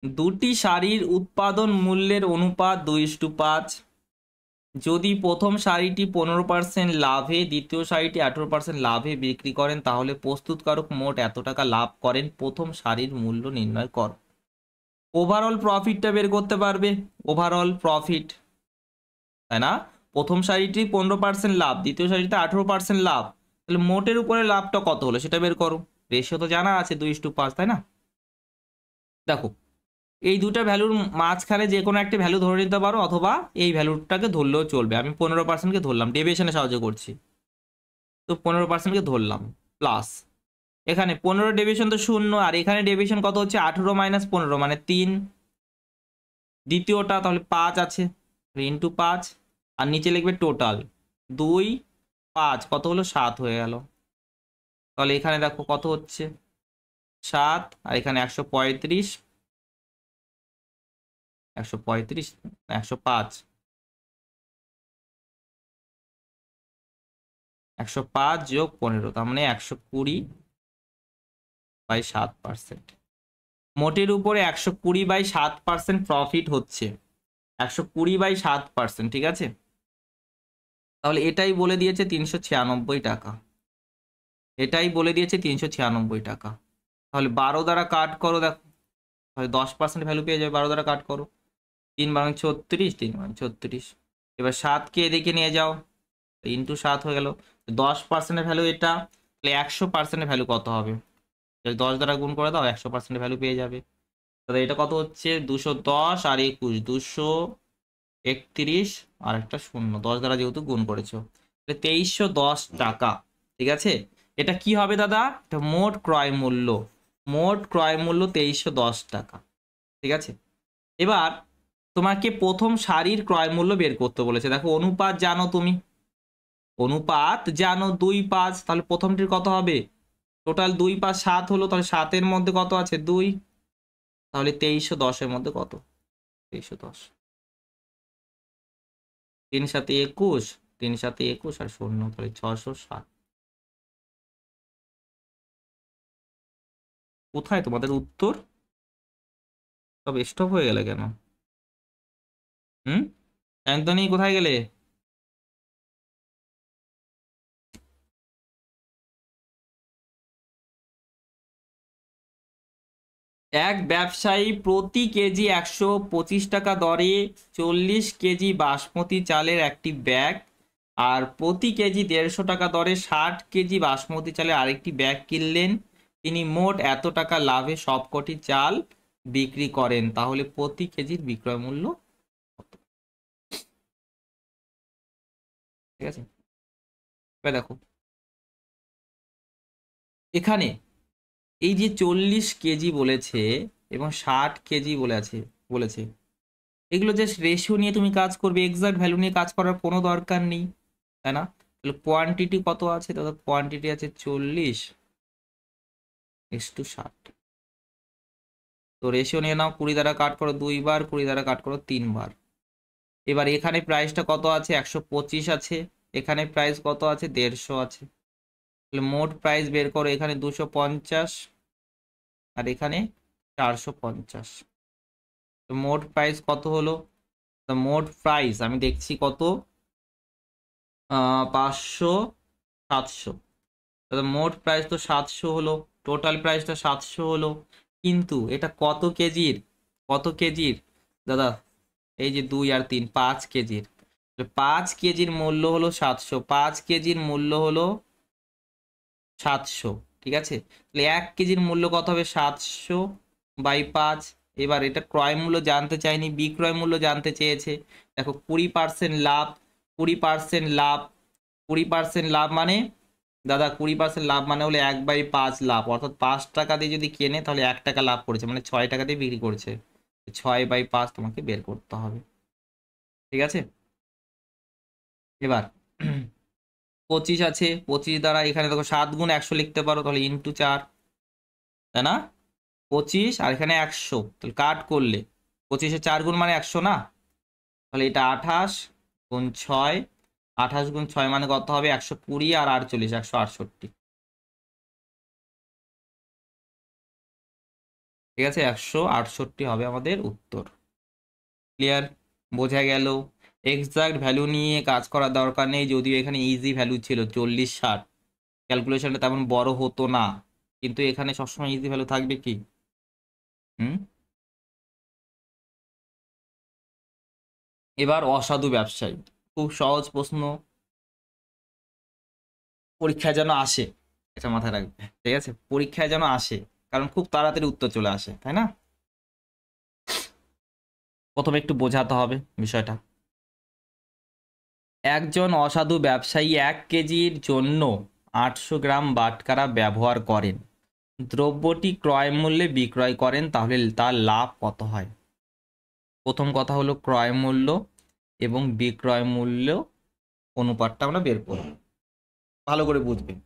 দুটি শাড়ির উৎপাদন মূল্যের অনুপাত 2:5। যদি প্রথম শাড়িটি 15% লাভে, দ্বিতীয় শাড়িটি 18% লাভে বিক্রি করেন, তাহলে প্রস্তুতকারক মোট এত টাকা লাভ করেন। প্রথম শাড়ির মূল্য নির্ণয় কর। ওভারঅল প্রফিটটা বের করতে পারবে, ওভারঅল প্রফিট, তাই না? প্রথম শাড়িটি 15% লাভ, দ্বিতীয় শাড়িতে 18% লাভ, তাহলে মোটের উপরে লাভটা কত হলো সেটা বের করো। রেশিও তো জানা আছে 2:5, তাই না? দেখো এই দুটা ভ্যালুর মাঝখানে যে কোনো একটা ভ্যালু ধরে নিতে পারো, অথবা এই ভ্যালুটাকে ধরলেও চলবে। আমি 15%কে ধরলাম, ডেভিয়েশনে সাহায্য করছি, তো 15%কে ধরলাম প্লাস। এখানে 15 ডেভিয়েশন তো 0, আর এখানে ডেভিয়েশন কত হচ্ছে? 18 - 15 মানে 3, দ্বিতীয়টা তাহলে 5 আছে, ইন্টু 5, আর নিচে লিখবে টোটাল 2 5 কত হলো? 7 হয়ে গেল। তাহলে এখানে দেখো কত হচ্ছে? 7, আর এখানে 135, 135 105, 105 যোগ 15, তার মানে 120/7%। মোটের উপরে 120/7% প্রফিট হচ্ছে, 120/7%, ঠিক আছে। তাহলে এটাই বলে দিয়েছে 396 টাকা, এটাই বলে দিয়েছে 396 টাকা। তাহলে 12 দ্বারা কাট করো, দেখো তাহলে 10% ভ্যালু পেয়ে যাবে। 12 দ্বারা কাট করো, 3 × 36, 3 × 36। এবার 7কে এদিকে নিয়ে যাও, ইন্টু 7 হয়ে গেল। 10%-এর ভ্যালু এটা, তাহলে 100%-এর ভ্যালু কত হবে? যদি 10 দ্বারা গুণ করে দাও 100% ভ্যালু পেয়ে যাবে। তাহলে এটা কত হচ্ছে 210 আর 21 231 আর একটা শূন্য, 10 দ্বারা যেহেতু গুণ করেছো 2310 টাকা। ঠিক আছে, এটা কি হবে দাদা? এটা মোট ক্রয় মূল্য, মোট ক্রয় মূল্য 2310 টাকা। ঠিক আছে, এবার তোমাকে প্রথম সারির ক্রয় মূল্য বের করতে বলেছে। দেখো অনুপাত জানো তুমি, অনুপাত জানো 2 5, তাহলে প্রথমটির কত হবে? টোটাল 2 5 7 হলো, তাহলে 7-এর মধ্যে কত আছে 2, তাহলে 2310-এর মধ্যে কত? 2310, 3 7 21, 3 7 21 আর শূন্য, তাহলে 607। কোথায় তোমাদের উত্তর? সব স্টপ হয়ে গেলে কেন? অ্যান্টনি কোথায় গেলে? এক ব্যবসায়ী প্রতি কেজি 125 টাকা দরে 40 কেজি বাসমতি চালের একটি ব্যাগ আর প্রতি কেজি 150 টাকা দরে 60 কেজি বাসমতি চালের আরেকটি ব্যাগ কিনলেন। তিনি মোট এত টাকা লাভে সবকটি চাল বিক্রি করেন, তাহলে প্রতি কেজির বিক্রয় মূল্য কত? ঠিক আছে, এবার দেখো এখানে এই যে 40 কেজি বলেছে এবং 60 কেজি বলেছে, এগুলো জাস্ট রেশিও নিয়ে তুমি কাজ করবে, এক্সাক্ট ভ্যালু নিয়ে কাজ করার কোনো দরকার নেই, তাই না? তাহলে কোয়ান্টিটি কত আছে দাদা? কোয়ান্টিটি আছে 40:60। তো রেশিও নিয়ে নাও, 20 দ্বারা কাট করো 2 বার, 20 দ্বারা কাট করো 3 বার। এবার এখানে প্রাইসটা কত আছে? 125 আছে। এখানে প্রাইস কত আছে? 150 আছে। তাহলে মোট প্রাইস বের করো, এখানে 250 আর এখানে 450। তো মোট প্রাইস কত হলো? তো মোট প্রাইস আমি দেখছি কত, 500 700। তাহলে মোট প্রাইস তো 700 হলো, টোটাল প্রাইসটা 700 হলো, কিন্তু এটা কত কেজির? কত কেজির দাদা? এই যে 2 আর 3, 5 কেজির। 5 কেজির মূল্য হলো 700, 5 কেজির মূল্য হলো 700। ঠিক আছে, তাহলে 1 কেজির মূল্য কত হবে? 700/5। এবার এটা ক্রয় মূল্য জানতে চাইনি, বিক্রয় মূল্য জানতে চেয়েছে। দেখো 20% লাভ, 20% লাভ, 20% লাভ মানে দাদা 20% লাভ মানে হলো 1/5 লাভ, অর্থাৎ 5 টাকা দিয়ে যদি কেনে তাহলে 1 টাকা লাভ করেছে, মানে 6 টাকা দিয়ে বিক্রি করছে। 6/5 তোমাকে বের করতে হবে। ঠিক আছে, এবার 25 আছে, 25 দ্বারা এখানে দেখো 7 গুণ 100 লিখতে পারো, তাহলে ইন্টু 4, তাই না? 25 আর এখানে 100, তাহলে কাট করলে 25-এর 4 গুণ মানে 100 না? তাহলে এটা 28 গুণ 6, 28 গুণ 6 মানে কত হবে? 120 আর 48, 168। ঠিক আছে, 168 হবে আমাদের উত্তর। ক্লিয়ার? বোঝা গেল? এক্সাক্ট ভ্যালু নিয়ে কাজ করার দরকার নেই, যদিও এখানে ইজি ভ্যালু ছিল 40-60, ক্যালকুলেশনটা তেমন বড় হতো না, কিন্তু এখানে সবসময় ইজি ভ্যালু থাকবে কি? এবার অসাধু ব্যবসায়ী, খুব সহজ প্রশ্ন, পরীক্ষায় যেন আসে, এটা মাথায় রাখবে। ঠিক আছে, পরীক্ষায় যেন আসে, কারণ খুব তাড়াতাড়ি উত্তর চলে আসে, তাই না? প্রথমে একটু বোঝাতে হবে বিষয়টা। একজন অসাধু ব্যবসায়ী 1 কেজির জন্য 800 গ্রাম বাটখারা ব্যবহার করেন, দ্রব্যটি ক্রয় মূল্যে বিক্রয় করেন, তাহলে তার লাভ কত হয়? প্রথম কথা হলো ক্রয় মূল্য এবং বিক্রয় মূল্য অনুপাতটা আমরা বের করব, ভালো করে বুঝবেন।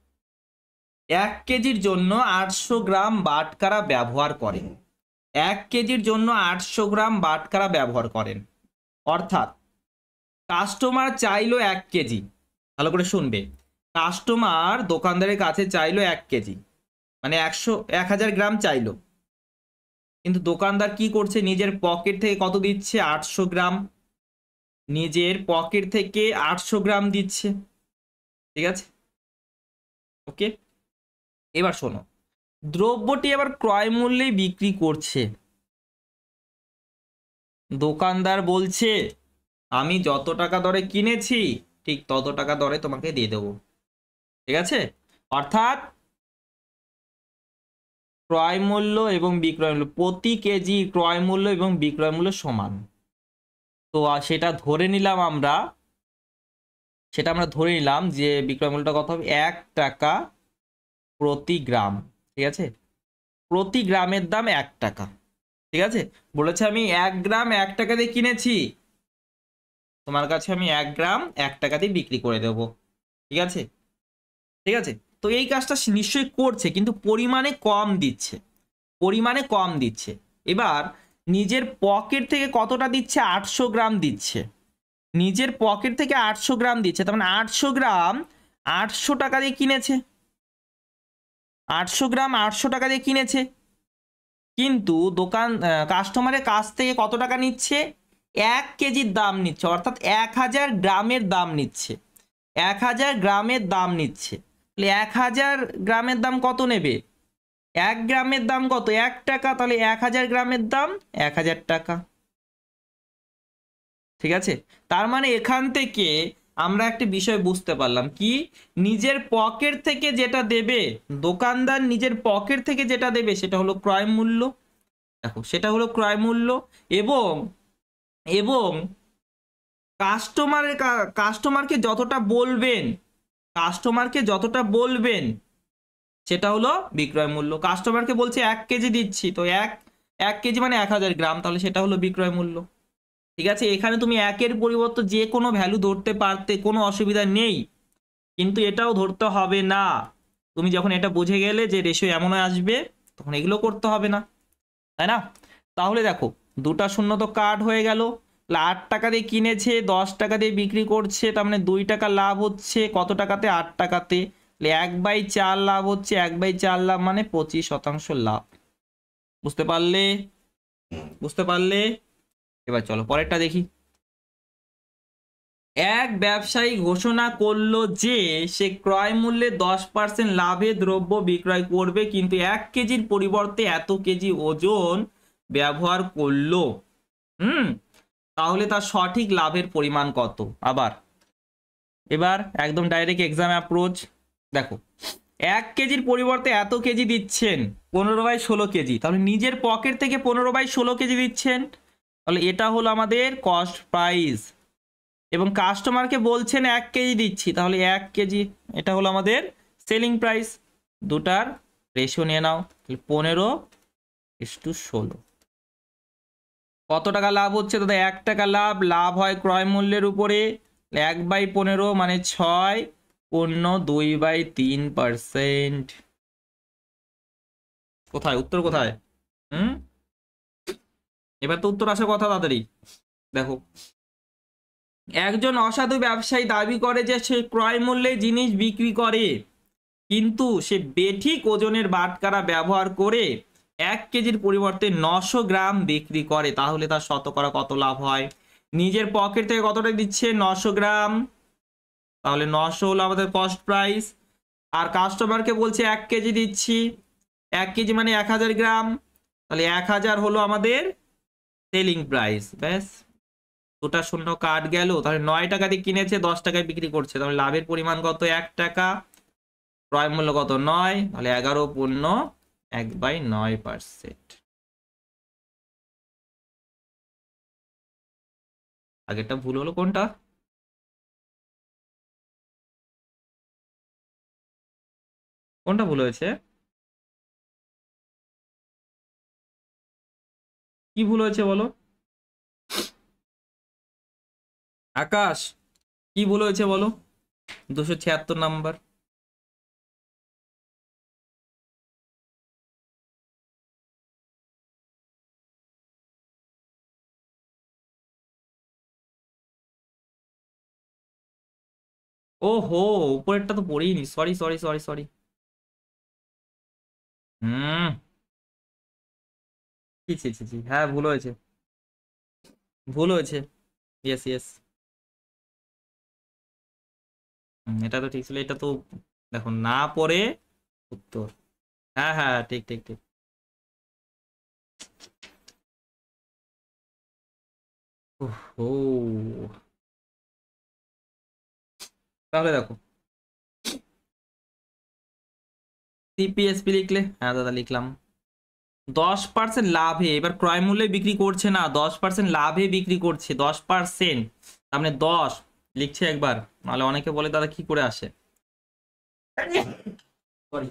1 কেজির জন্য 800 গ্রাম বাটখারা ব্যবহার করেন, 1 কেজির জন্য 800 গ্রাম বাটখারা ব্যবহার করেন, অর্থাৎ কাস্টমার চাইলো 1 কেজি। ভালো করে শুনবে, কাস্টমার দোকানদারের কাছে চাইলো 1 কেজি, মানে 1000 গ্রাম চাইলো, কিন্তু দোকানদার কি করছে? নিজের পকেট থেকে কত দিচ্ছে? 800 গ্রাম, নিজের পকেট থেকে 800 গ্রাম দিচ্ছে। ঠিক আছে, ওকে। এবার শোনো, দ্রব্যটি আবার ক্রয় মূল্যে বিক্রি করছে, দোকানদার বলছে আমি যত টাকা দরে কিনেছি ঠিক তত টাকা দরে তোমাকে দিয়ে দেবো। ঠিক আছে, অর্থাৎ ক্রয় মূল্য এবং বিক্রয় মূল্য, প্রতি কেজি ক্রয় মূল্য এবং বিক্রয় মূল্য সমান। তো সেটা ধরে নিলাম আমরা, যে বিক্রয় মূল্যটা কত হবে, 1 টাকা প্রতি গ্রাম। ঠিক আছে, প্রতি গ্রামের দাম 1 টাকা। ঠিক আছে, বলেছে আমি 1 গ্রাম 1 টাকা দিয়ে কিনেছি, তোমার কাছে আমি 1 গ্রাম 1 টাকা দিয়ে বিক্রি করে দেবো। ঠিক আছে, ঠিক আছে। তো এই কাজটা নিশ্চয়ই করছে, কিন্তু পরিমাণে কম দিচ্ছে, পরিমাণে কম দিচ্ছে। এবার নিজের পকেট থেকে কতটা দিচ্ছে, 800 গ্রাম দিচ্ছে, নিজের পকেট থেকে 800 গ্রাম দিচ্ছে, তার মানে 800 গ্রাম 800 টাকা দিয়ে কিনেছে, 800 গ্রাম 800 টাকা দিয়ে কিনেছে। কিন্তু কাস্টমারের কাছ থেকে কত টাকা নিচ্ছে, 1 কেজির দাম নিচ্ছে, অর্থাৎ 1000 গ্রামের দাম নিচ্ছে, 1000 গ্রামের দাম নিচ্ছে। 1000 গ্রামের দাম কত নেবে, 1 গ্রামের দাম কত, 1 টাকা, তাহলে 1000 গ্রামের দাম 1000 টাকা। ঠিক আছে, তার মানে এখান থেকে আমরা একটা বিষয় বুঝতে পারলাম কি, নিজের পকেট থেকে যেটা দেবে দোকানদার, নিজের পকেট থেকে যেটা দেবে সেটা হলো ক্রয় মূল্য। দেখো, সেটা হলো ক্রয় মূল্য, এবং এবং কাস্টমারকে যতটা বলবেন, কাস্টমারকে যতটা বলবেন সেটা হলো বিক্রয় মূল্য। কাস্টমারকে বলছে 1 কেজি দিচ্ছি, তো এক এক কেজি মানে 1000 গ্রাম, তাহলে সেটা হলো বিক্রয় মূল্য। ঠিক আছে, এখানে তুমি একের পরিবর্তে যে কোনো ভ্যালু ধরতে পারতে, কোনো অসুবিধা নেই, কিন্তু এটাও ধরতে হবে না। তুমি যখন এটা বুঝে গেলে যে রেশিও এমন আসবে, তখন এগুলো করতে হবে না, তাই না? তাহলে দেখো, 2টা শূন্য তো কাট হয়ে গেল। 8 টাকা দিয়ে কিনেছে, 10 টাকা দিয়ে বিক্রি করছে, তার মানে 2 টাকা লাভ হচ্ছে, কত টাকাতে, 8 টাকাতে। 1/4 লাভ হচ্ছে, 1/4 লাভ মানে 25% লাভ। বুঝতে পারলে? বুঝতে পারলে? এবার চলো পরেরটা দেখি। এক ব্যবসায়ী ঘোষণা করলো যে সে ক্রয় মূল্যে 10% লাভে দ্রব্য বিক্রয় করবে, কিন্তু 1 কেজির পরিবর্তে এত কেজি ওজন ব্যবহার করলো। তাহলে তার সঠিক লাভের পরিমাণ কত? আবার এবার একদম ডাইরেক্ট এক্সাম অ্যাপ্রোচ। দেখো, 1 কেজির পরিবর্তে এত কেজি দিচ্ছেন, 15/16 কেজি, তাহলে নিজের পকেট থেকে 15/16 কেজি দিচ্ছেন, তাহলে এটা হলো আমাদের কস্ট প্রাইস। এবং কাস্টমারকে বলছেন 1 কেজি দিচ্ছি, তাহলে 1 কেজি, এটা হলো আমাদের সেলিং প্রাইস। দুটার রেশিও নিয়ে নাও, 15:16। কত টাকা লাভ হচ্ছে দাদা, 1 টাকা লাভ। লাভ হয় ক্রয় মূল্যের উপরে, 1/15 মানে 6, 2/3%। কোথায় উত্তর, কোথায়? হুম, এবার তো উত্তর আসার কথা তাড়াতাড়ি। দেখো, একজন অসাধু ব্যবসায়ী দাবি করে যে সে ক্রয় মূল্যে জিনিস বিক্রি করে, কিন্তু সে বেঠিক ওজনের বাটখারা ব্যবহার করে 1 কেজির পরিবর্তে 900 গ্রাম বিক্রি করে, তাহলে তার শতকরা কত লাভ হয়? নিজের পকেট থেকে কতটা দিচ্ছে, 900 গ্রাম, তাহলে 900 হলো আমাদের কস্ট প্রাইস। আর কাস্টমারকে বলছে 1 কেজি দিচ্ছি, 1 কেজি মানে 1000 গ্রাম, তাহলে 1000 হলো আমাদের সেলিং প্রাইস। ব্যাস, দুটা শূন্য কাট গেল। তাহলে 9 টাকা দিয়ে কিনেছে, 10 টাকায় বিক্রি করছে, তাহলে লাভের পরিমাণ কত, 1 টাকা। ক্রয় মূল্য কত, 9, তাহলে 11/9%। আগেরটা ভুল হলো কোনটা? কোনটা ভুল হয়েছে? কি ভুল হয়েছে বলো আকাশ, কি ভুল হয়েছে বলো? 276 নাম্বার। ও হো, উপরেরটা তো পড়িনি, সরি সরি সরি সরি। হুম, ছি ছি ছি ছি, হ্যাঁ ভুল হয়েছে, ভুল হয়েছে। ইয়েস ইয়েস, এটা তো ঠিক ছিল, এটা তো দেখো না পড়ে উত্তর। হ্যাঁ হ্যাঁ, ঠিক ঠিক ঠিক। ও, তাহলে দেখো, সিপিএসপি লিখলে, হ্যাঁ দাদা লিখলাম। 10% লাভে, এবার ক্রয় মূল্যে বিক্রি করছে না, 10% লাভে বিক্রি করছে, 10%, তার মানে 10 লিখছে একবার, নাহলে অনেকে বলে দাদা কি করে আসে। Sorry.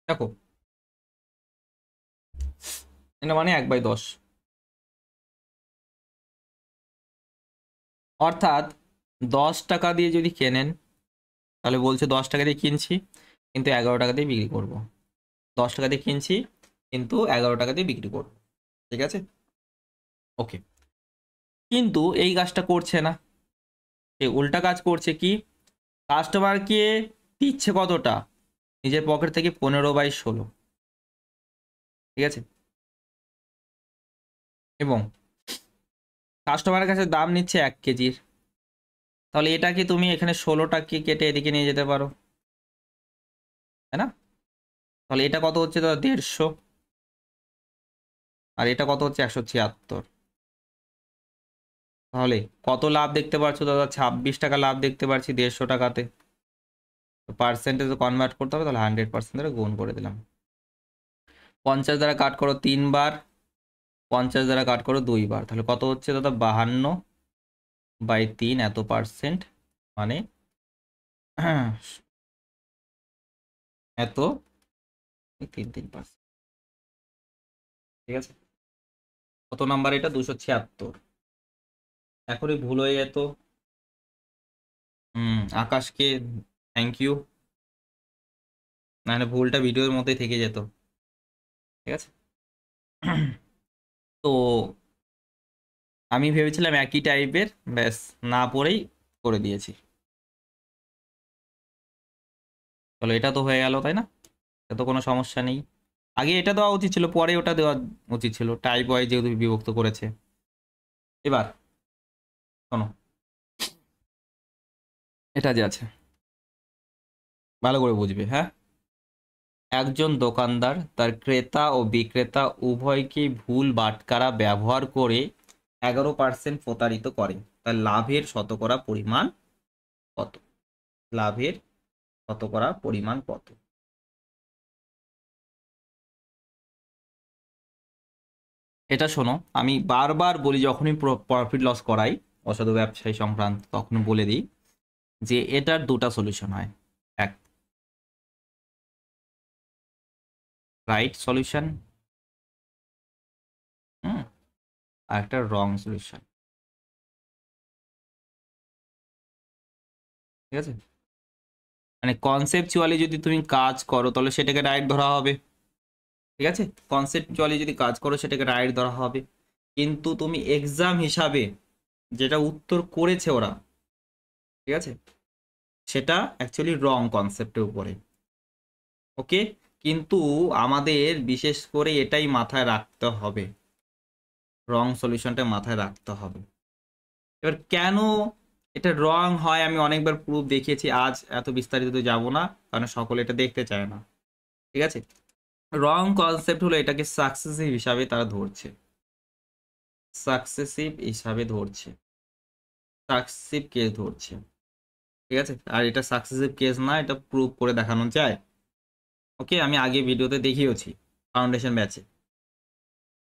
দেখো এটা মানে 1/10, অর্থাৎ 10 টাকা দিয়ে যদি কেনেন তাহলে বলছে 10 টাকা দিয়ে কিনছি কিন্তু 11 টাকা দিয়ে বিক্রি করব, 10 টাকা দিয়ে কিনছি কিন্তু 11 টাকা দিয়ে বিক্রি করব, ঠিক আছে। ওকে, কিন্তু এই কাজটা করছে না, এই উল্টা কাজ করছে কি, কাস্টমারকে দিচ্ছে কতটা, নিজের পকেট থেকে 15/16, ঠিক আছে, এবং কাস্টমারের কাছে দাম নিচ্ছে 1 কেজির, তাহলে এটাকে তুমি এখানে 16টাকে কেটে এদিকে নিয়ে যেতে পারো, তাই না? তাহলে এটা কত হচ্ছে দাদা 150, আর এটা কত হচ্ছে 176, তাহলে কত লাভ দেখতে পাচ্ছ দাদা, 26 টাকা লাভ দেখতে পাচ্ছি 150 টাকাতে। পার্সেন্টেজে কনভার্ট করতে হবে, তাহলে 100% ধরে গুণ করে দিলাম। 50 দ্বারা কাট করো 3 বার, 50 দ্বারা কাট করো 2 বার, তাহলে কত হচ্ছে দাদা 52/3 এত পার্সেন্ট, মানে এত 3%, ঠিক আছে। কত নাম্বার এটা, 276। এখনই ভুল হয়ে যেত, আকাশকে থ্যাংক ইউ, নাহলে ভুলটা ভিডিওর মধ্যেই থেকে যেত, ঠিক আছে। তো আমি ভেবেছিলাম একই টাইপের, ব্যাস না পড়েই করে দিয়েছি। চলো এটা তো হয়ে গেল, তাই না? এটা তো কোনো সমস্যা নেই, আগে এটা দেওয়া উচিত ছিল, পরে ওটা দেওয়া উচিত ছিল, টাইপ ওয়াইজ যেহেতু বিভক্ত করেছে। এবার শোনো, এটা যে আছে ভালো করে বুঝবে, হ্যাঁ। একজন দোকানদার তার ক্রেতা ও বিক্রেতা উভয়কেই ভুল বাটখারা ব্যবহার করে 11% প্রতারিত করে, তার লাভের শতকরা পরিমাণ কত? লাভের শতকরা পরিমাণ কত? এটা শোনো, আমি বারবার বলি যখনই প্রফিট লস করাই অসাধু ব্যবসায়ী সংক্রান্ত, তখন বলে দিই যে এটার দুটা সলিউশন হয়, এক রাইট সলিউশন, আর একটা রং সলিউশন, ঠিক আছে। মানে কনসেপচুয়ালি যদি তুমি কাজ করো তাহলে সেটাকে রাইট ধরা হবে, ঠিক আছে। কনসেপচুয়ালি যদি কাজ করো সেটাকে রাইট ধরা হবে, কিন্তু তুমি এক্সাম হিসাবে যেটা উত্তর করেছে ওরা, ঠিক আছে, সেটা অ্যাকচুয়ালি রং কনসেপ্টের উপরে, ওকে। কিন্তু আমাদের বিশেষ করে এটাই মাথায় রাখতে হবে, রং সলিউশনটা মাথায় রাখতে হবে। এবার কেন এটা রং হয় আমি অনেকবার প্রুফ দেখিয়েছি, আজ এত বিস্তারিত যাব না কারণ সকলে এটা দেখতে চায় না, ঠিক আছে। রং কনসেপ্ট হলো এটাকে সাকসেসিভ হিসাবে তারা ধরছে, সাকসেসিভ হিসাবে ধরছে, সাকসেসিভ কেস ধরছে, ঠিক আছে। আর এটা সাকসেসিভ কেস না, এটা প্রুভ করে দেখানো যায়, ওকে। আমি আগে ভিডিওতে দেখিয়েছি ফাউন্ডেশন ব্যাচে।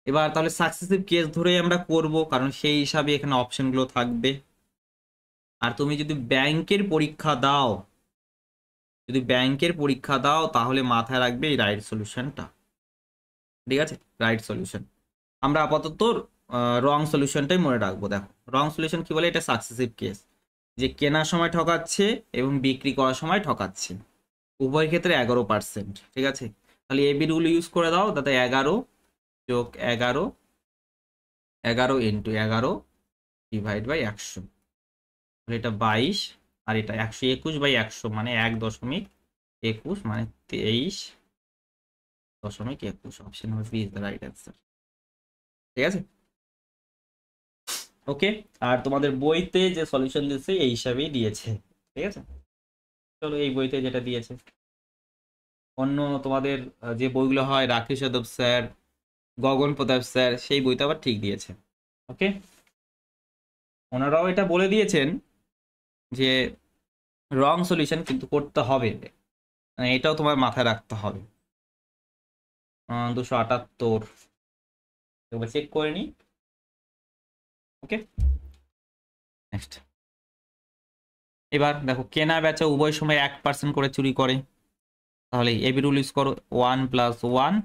এবার তাহলে সাকসেসিভ কেস ধরেই আমরা করব, কারণ সেই হিসাবে এখানে অপশনগুলো থাকবে। আর তুমি যদি ব্যাংকের পরীক্ষা দাও, যদি ব্যাংকের পরীক্ষা দাও তাহলে মাথায় রাখবে এই রাইট সলিউশনটা, ঠিক আছে, রাইট সলিউশন। আমরা আপাতত রং সলিউশনটাই মনে রাখবো। দেখো রং সলিউশন কি বলে, এটা সাকসেসিভ কেস, যে কেনার সময় ঠকাচ্ছে এবং বিক্রি করার সময় ঠকাচ্ছে, উভয় ক্ষেত্রে 11%, ঠিক আছে। তাহলে এবি রুল ইউজ করে দাও, তাতে 11 যোগ 11, 11 ইন্টু 11 ডিভাইড বাই 100, এটা 22, আর এটা 121/100 মানে 1.21 মানে 23.21। Option number B is the right answer. ঠিক আছে, ওকে। আর তোমাদের বইতে যে সলিউশন দিয়েছে এই হিসাবেই দিয়েছে। ঠিক আছে, চলো এই বইতে যেটা দিয়েছে। অন্য তোমাদের যে বইগুলো হয় রাকেশ যাদব স্যার, গগন প্রতাপ স্যার, সেই বইটা আবার ঠিক দিয়েছে। ওকে, ওনারাও এটা বলে দিয়েছেন যে রং সলিউশন কিন্তু করতে হবে, মানে এটাও তোমার মাথায় রাখতে হবে। 278 একবার চেক করে নি। ওকে, নেক্সট। এবার দেখো, কেনা বেচা উভয় সময় 1% করে চুরি করে, তাহলে এবি রুল ইউজ করো। 1 + 1,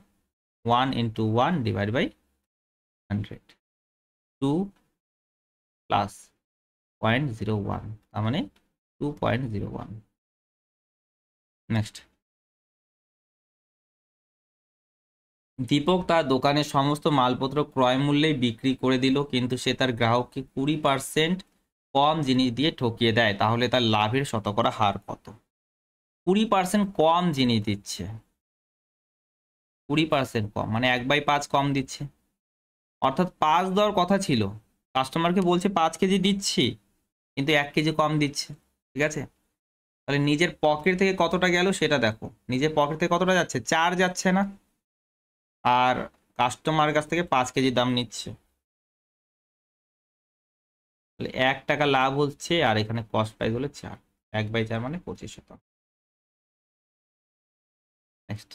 1 × 1 ডিভাইড বাই 100, 2 + 0.01, তার মানে 2.01। নেক্সট, দীপক তার দোকানের সমস্ত মালপত্র ক্রয় মূল্যেই বিক্রি করে দিল, কিন্তু সে তার গ্রাহককে 20% কম জিনিস দিয়ে ঠকিয়ে দেয়, তাহলে তার লাভের শতকরা হার কত? 20% কম জিনিস দিচ্ছে, 20% কম মানে 1/5 কম দিচ্ছে, অর্থাৎ 5 দেওয়ার কথা ছিল, কাস্টমারকে বলছে 5 কেজি দিচ্ছি কিন্তু 1 কেজি কম দিচ্ছে। ঠিক আছে, তাহলে নিজের পকেট থেকে কতটা গেল সেটা দেখো। নিজের পকেট থেকে কতটা যাচ্ছে? 4 যাচ্ছে না, আর কাস্টমারের কাছ থেকে 5 কেজি দাম নিচ্ছে, তাহলে 1 টাকা লাভ হচ্ছে, আর এখানে কস্ট প্রাইস হলো 4, 1/4 মানে 25%। নেক্সট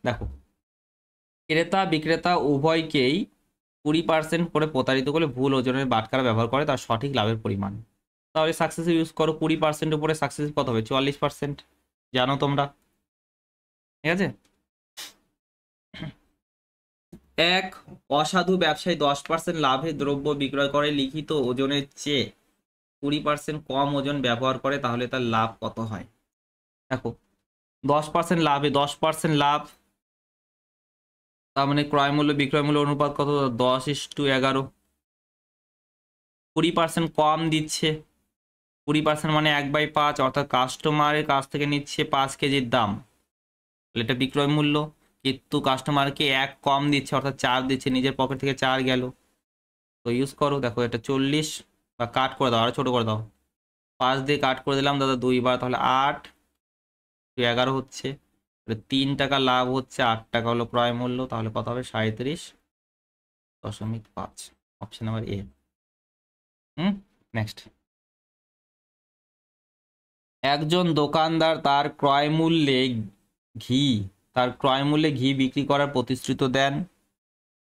দেখো, ক্রেতা বিক্রেতা উভয়কেই 20% করে প্রতারিত করে ভুল ওজনের বাটখারা ব্যবহার করে তার সঠিক লাভের পরিমাণ। তাহলে সাকসেসিভ ইউজ করো। 20% উপরে সাকসেসিভ কত হবে? 44%, জানো তোমরা। ঠিক আছে, এক অসাধু ব্যবসায়ী 10% লাভে দ্রব্য বিক্রয় করে লিখিত ওজনের চেয়ে 20% কম ওজন ব্যবহার করে, তাহলে তার লাভ কত হয়? দেখো, 10% লাভে 10% লাভ, তার মানে ক্রয় মূল্য বিক্রয় মূল্য অনুপাত কত? 10:11। 20% কম দিচ্ছে, 20% মানে 1/5, অর্থাৎ কাস্টমারের কাছ থেকে নিচ্ছে 5 কেজির দাম, এটা বিক্রয় মূল্য, কিন্তু কাস্টমারকে 1 কম দিচ্ছে অর্থাৎ 4 দিচ্ছে, নিজের পকেট থেকে 4 গেল। তো ইউজ করো। দেখো, এটা 40, বা কাট করে দাও, আরো ছোট করে দাও, 5 দিয়ে কাট করে দিলাম দাদা 2 বার, তাহলে 8 × 11 হচ্ছে, 3 টাকা লাভ হচ্ছে, 8 টাকা হলো ক্রয় মূল্য, তাহলে কত হবে? 37.5। Option number A. নেক্সট, একজন দোকানদার তার ক্রয় মূল্যে ঘি বিক্রি করার প্রতিশ্রুতি দেন,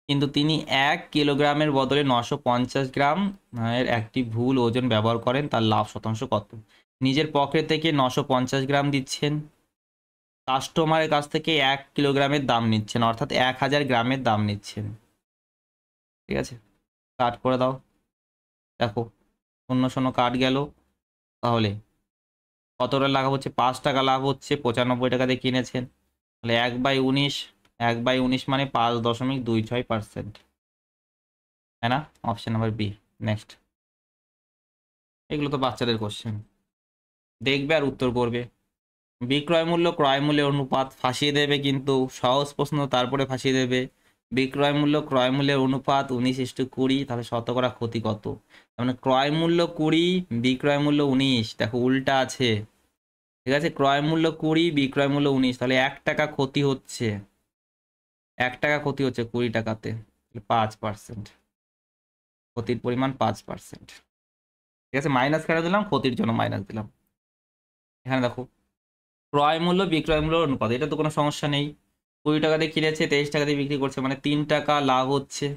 কিন্তু তিনি 1 কিলোগ্রামের বদলে 950 গ্রাম এর একটি ভুল ওজন ব্যবহার করেন, তার লাভ শতাংশ কত? নিজের পকেট থেকে 950 গ্রাম দিচ্ছেন, কাস্টমারের কাছ থেকে 1 কিলোগ্রামের দাম নিচ্ছেন, অর্থাৎ 1000 গ্রামের দাম নিচ্ছেন। ঠিক আছে, কাট করে দাও। দেখো, 0 কাট গেল, তাহলে কতটা লাভ হচ্ছে? 5 টাকা লাভ হচ্ছে, 95 টাকা দিয়ে কিনেছেন, তাহলে 1/19, 1/19 মানে 5.26%, তাই না? Option number B. নেক্সট, এগুলো তো বাচ্চাদের কোশ্চেন, দেখবে আর উত্তর করবে। বিক্রয় মূল্য ক্রয় মূল্যের অনুপাত ফাঁসিয়ে দেবে, কিন্তু সহজ প্রশ্ন তারপরে ফাঁসিয়ে দেবে। বিক্রয় মূল্য ক্রয় মূল্যের অনুপাত 19:20, তাহলে শতকরা ক্ষতি কত? মানে ক্রয় মূল্য 20, বিক্রয় মূল্য 19, দেখো উল্টা আছে। ঠিক আছে, ক্রয় মূল্য 20, বিক্রয় মূল্য 19, তাহলে 1 টাকা ক্ষতি হচ্ছে, 1 টাকা ক্ষতি হচ্ছে 20 টাকাতে, 5%, ক্ষতির পরিমাণ 5%। ঠিক আছে, মাইনাস কেন দিলাম? ক্ষতির জন্য মাইনাস দিলাম। এখানে দেখো, ক্রয় মূল্য বিক্রয় মূল্য অনুপাত, এটা তো কোনো সমস্যা নেই। 20 টাকা দিয়ে কিনেছে, 23 টাকা দিয়ে বিক্রি করছে, মানে 3 টাকা লাভ হচ্ছে।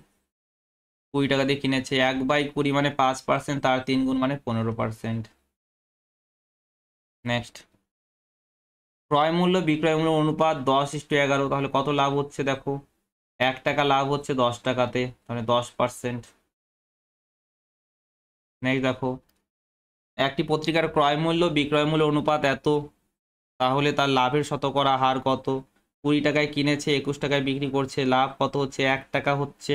20 টাকা দিয়ে কিনেছে, 1/20 মানে 5%, তার 3 গুণ মানে 15%। নেক্সট, ক্রয় মূল্য বিক্রয় মূল্য অনুপাত 10:11, তাহলে কত লাভ হচ্ছে? দেখো, 1 টাকা লাভ হচ্ছে 10 টাকাতে, তাহলে 10%। নেক্সট দেখো, একটি পত্রিকার ক্রয় মূল্য বিক্রয় মূল্য অনুপাত এত, তাহলে তার লাভের শতকরা হার কত? 20 টাকায় কিনেছে, 21 টাকায় বিক্রি করছে, লাভ কত হচ্ছে? 1 টাকা হচ্ছে।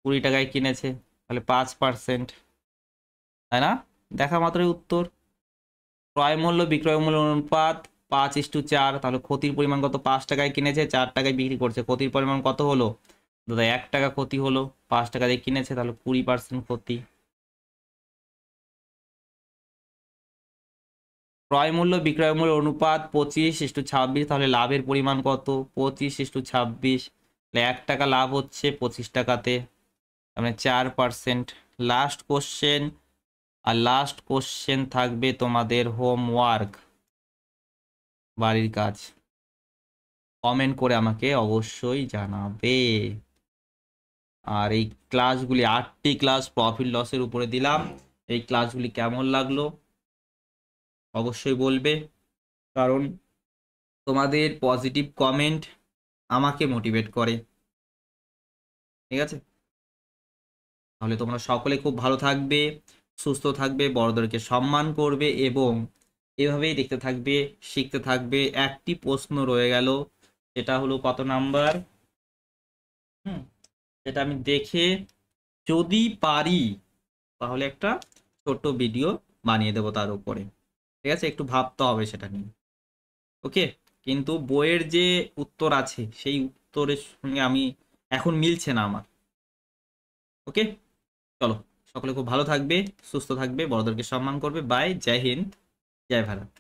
20 টাকায় কিনেছে, তাহলে 5%, তাই না? দেখা মাত্রই উত্তর। ক্রয় মূল্য বিক্রয় মূল্য অনুপাত 5:4, তাহলে ক্ষতির পরিমাণ কত? 5 টাকায় কিনেছে, 4 টাকায় বিক্রি করছে, ক্ষতির পরিমাণ কত হলো দাদা? 1 টাকা ক্ষতি হলো। 5 টাকা দিয়ে কিনেছে, তাহলে 20% ক্ষতি। ক্রয় মূল্য বিক্রয় মূল্য অনুপাত 25:26, তাহলে লাভের পরিমাণ কত? 25:26, তাহলে 1 টাকা লাভ হচ্ছে 25 টাকাতে, মানে 4%। লাস্ট কোশ্চেন, আর লাস্ট কোশ্চেন থাকবে তোমাদের হোমওয়ার্ক, বাড়ির কাজ। কমেন্ট করে আমাকে অবশ্যই জানাবে। আর এই ক্লাসগুলি 8টি ক্লাস প্রফিট লসের উপরে দিলাম, এই ক্লাসগুলি কেমন লাগলো অবশ্যই বলবে, কারণ তোমাদের পজিটিভ কমেন্ট আমাকে মোটিভেট করে। ঠিক আছে, তাহলে তোমরা সকলে খুব ভালো থাকবে, সুস্থ থাকবে, বড়দেরকে সম্মান করবে এবং এভাবেই দেখতে থাকবে, শিখতে থাকবে। একটি প্রশ্ন রয়ে গেল, সেটা হলো কত নাম্বার? সেটা আমি দেখে যদি পারি তাহলে একটা ছোট্ট ভিডিও বানিয়ে দেবো তার উপরে। ঠিক আছে, একটু ভাবতে হবে সেটা নিয়ে। ওকে, কিন্তু বইয়ের যে উত্তর আছে সেই উত্তরের সঙ্গে আমি এখন মিলছে না আমার। ওকে, চলো, সকলে খুব ভালো থাকবে, সুস্থ থাকবে, বড়দেরকে সম্মান করবে। বাই, জয় হিন্দ, জয় ভারত।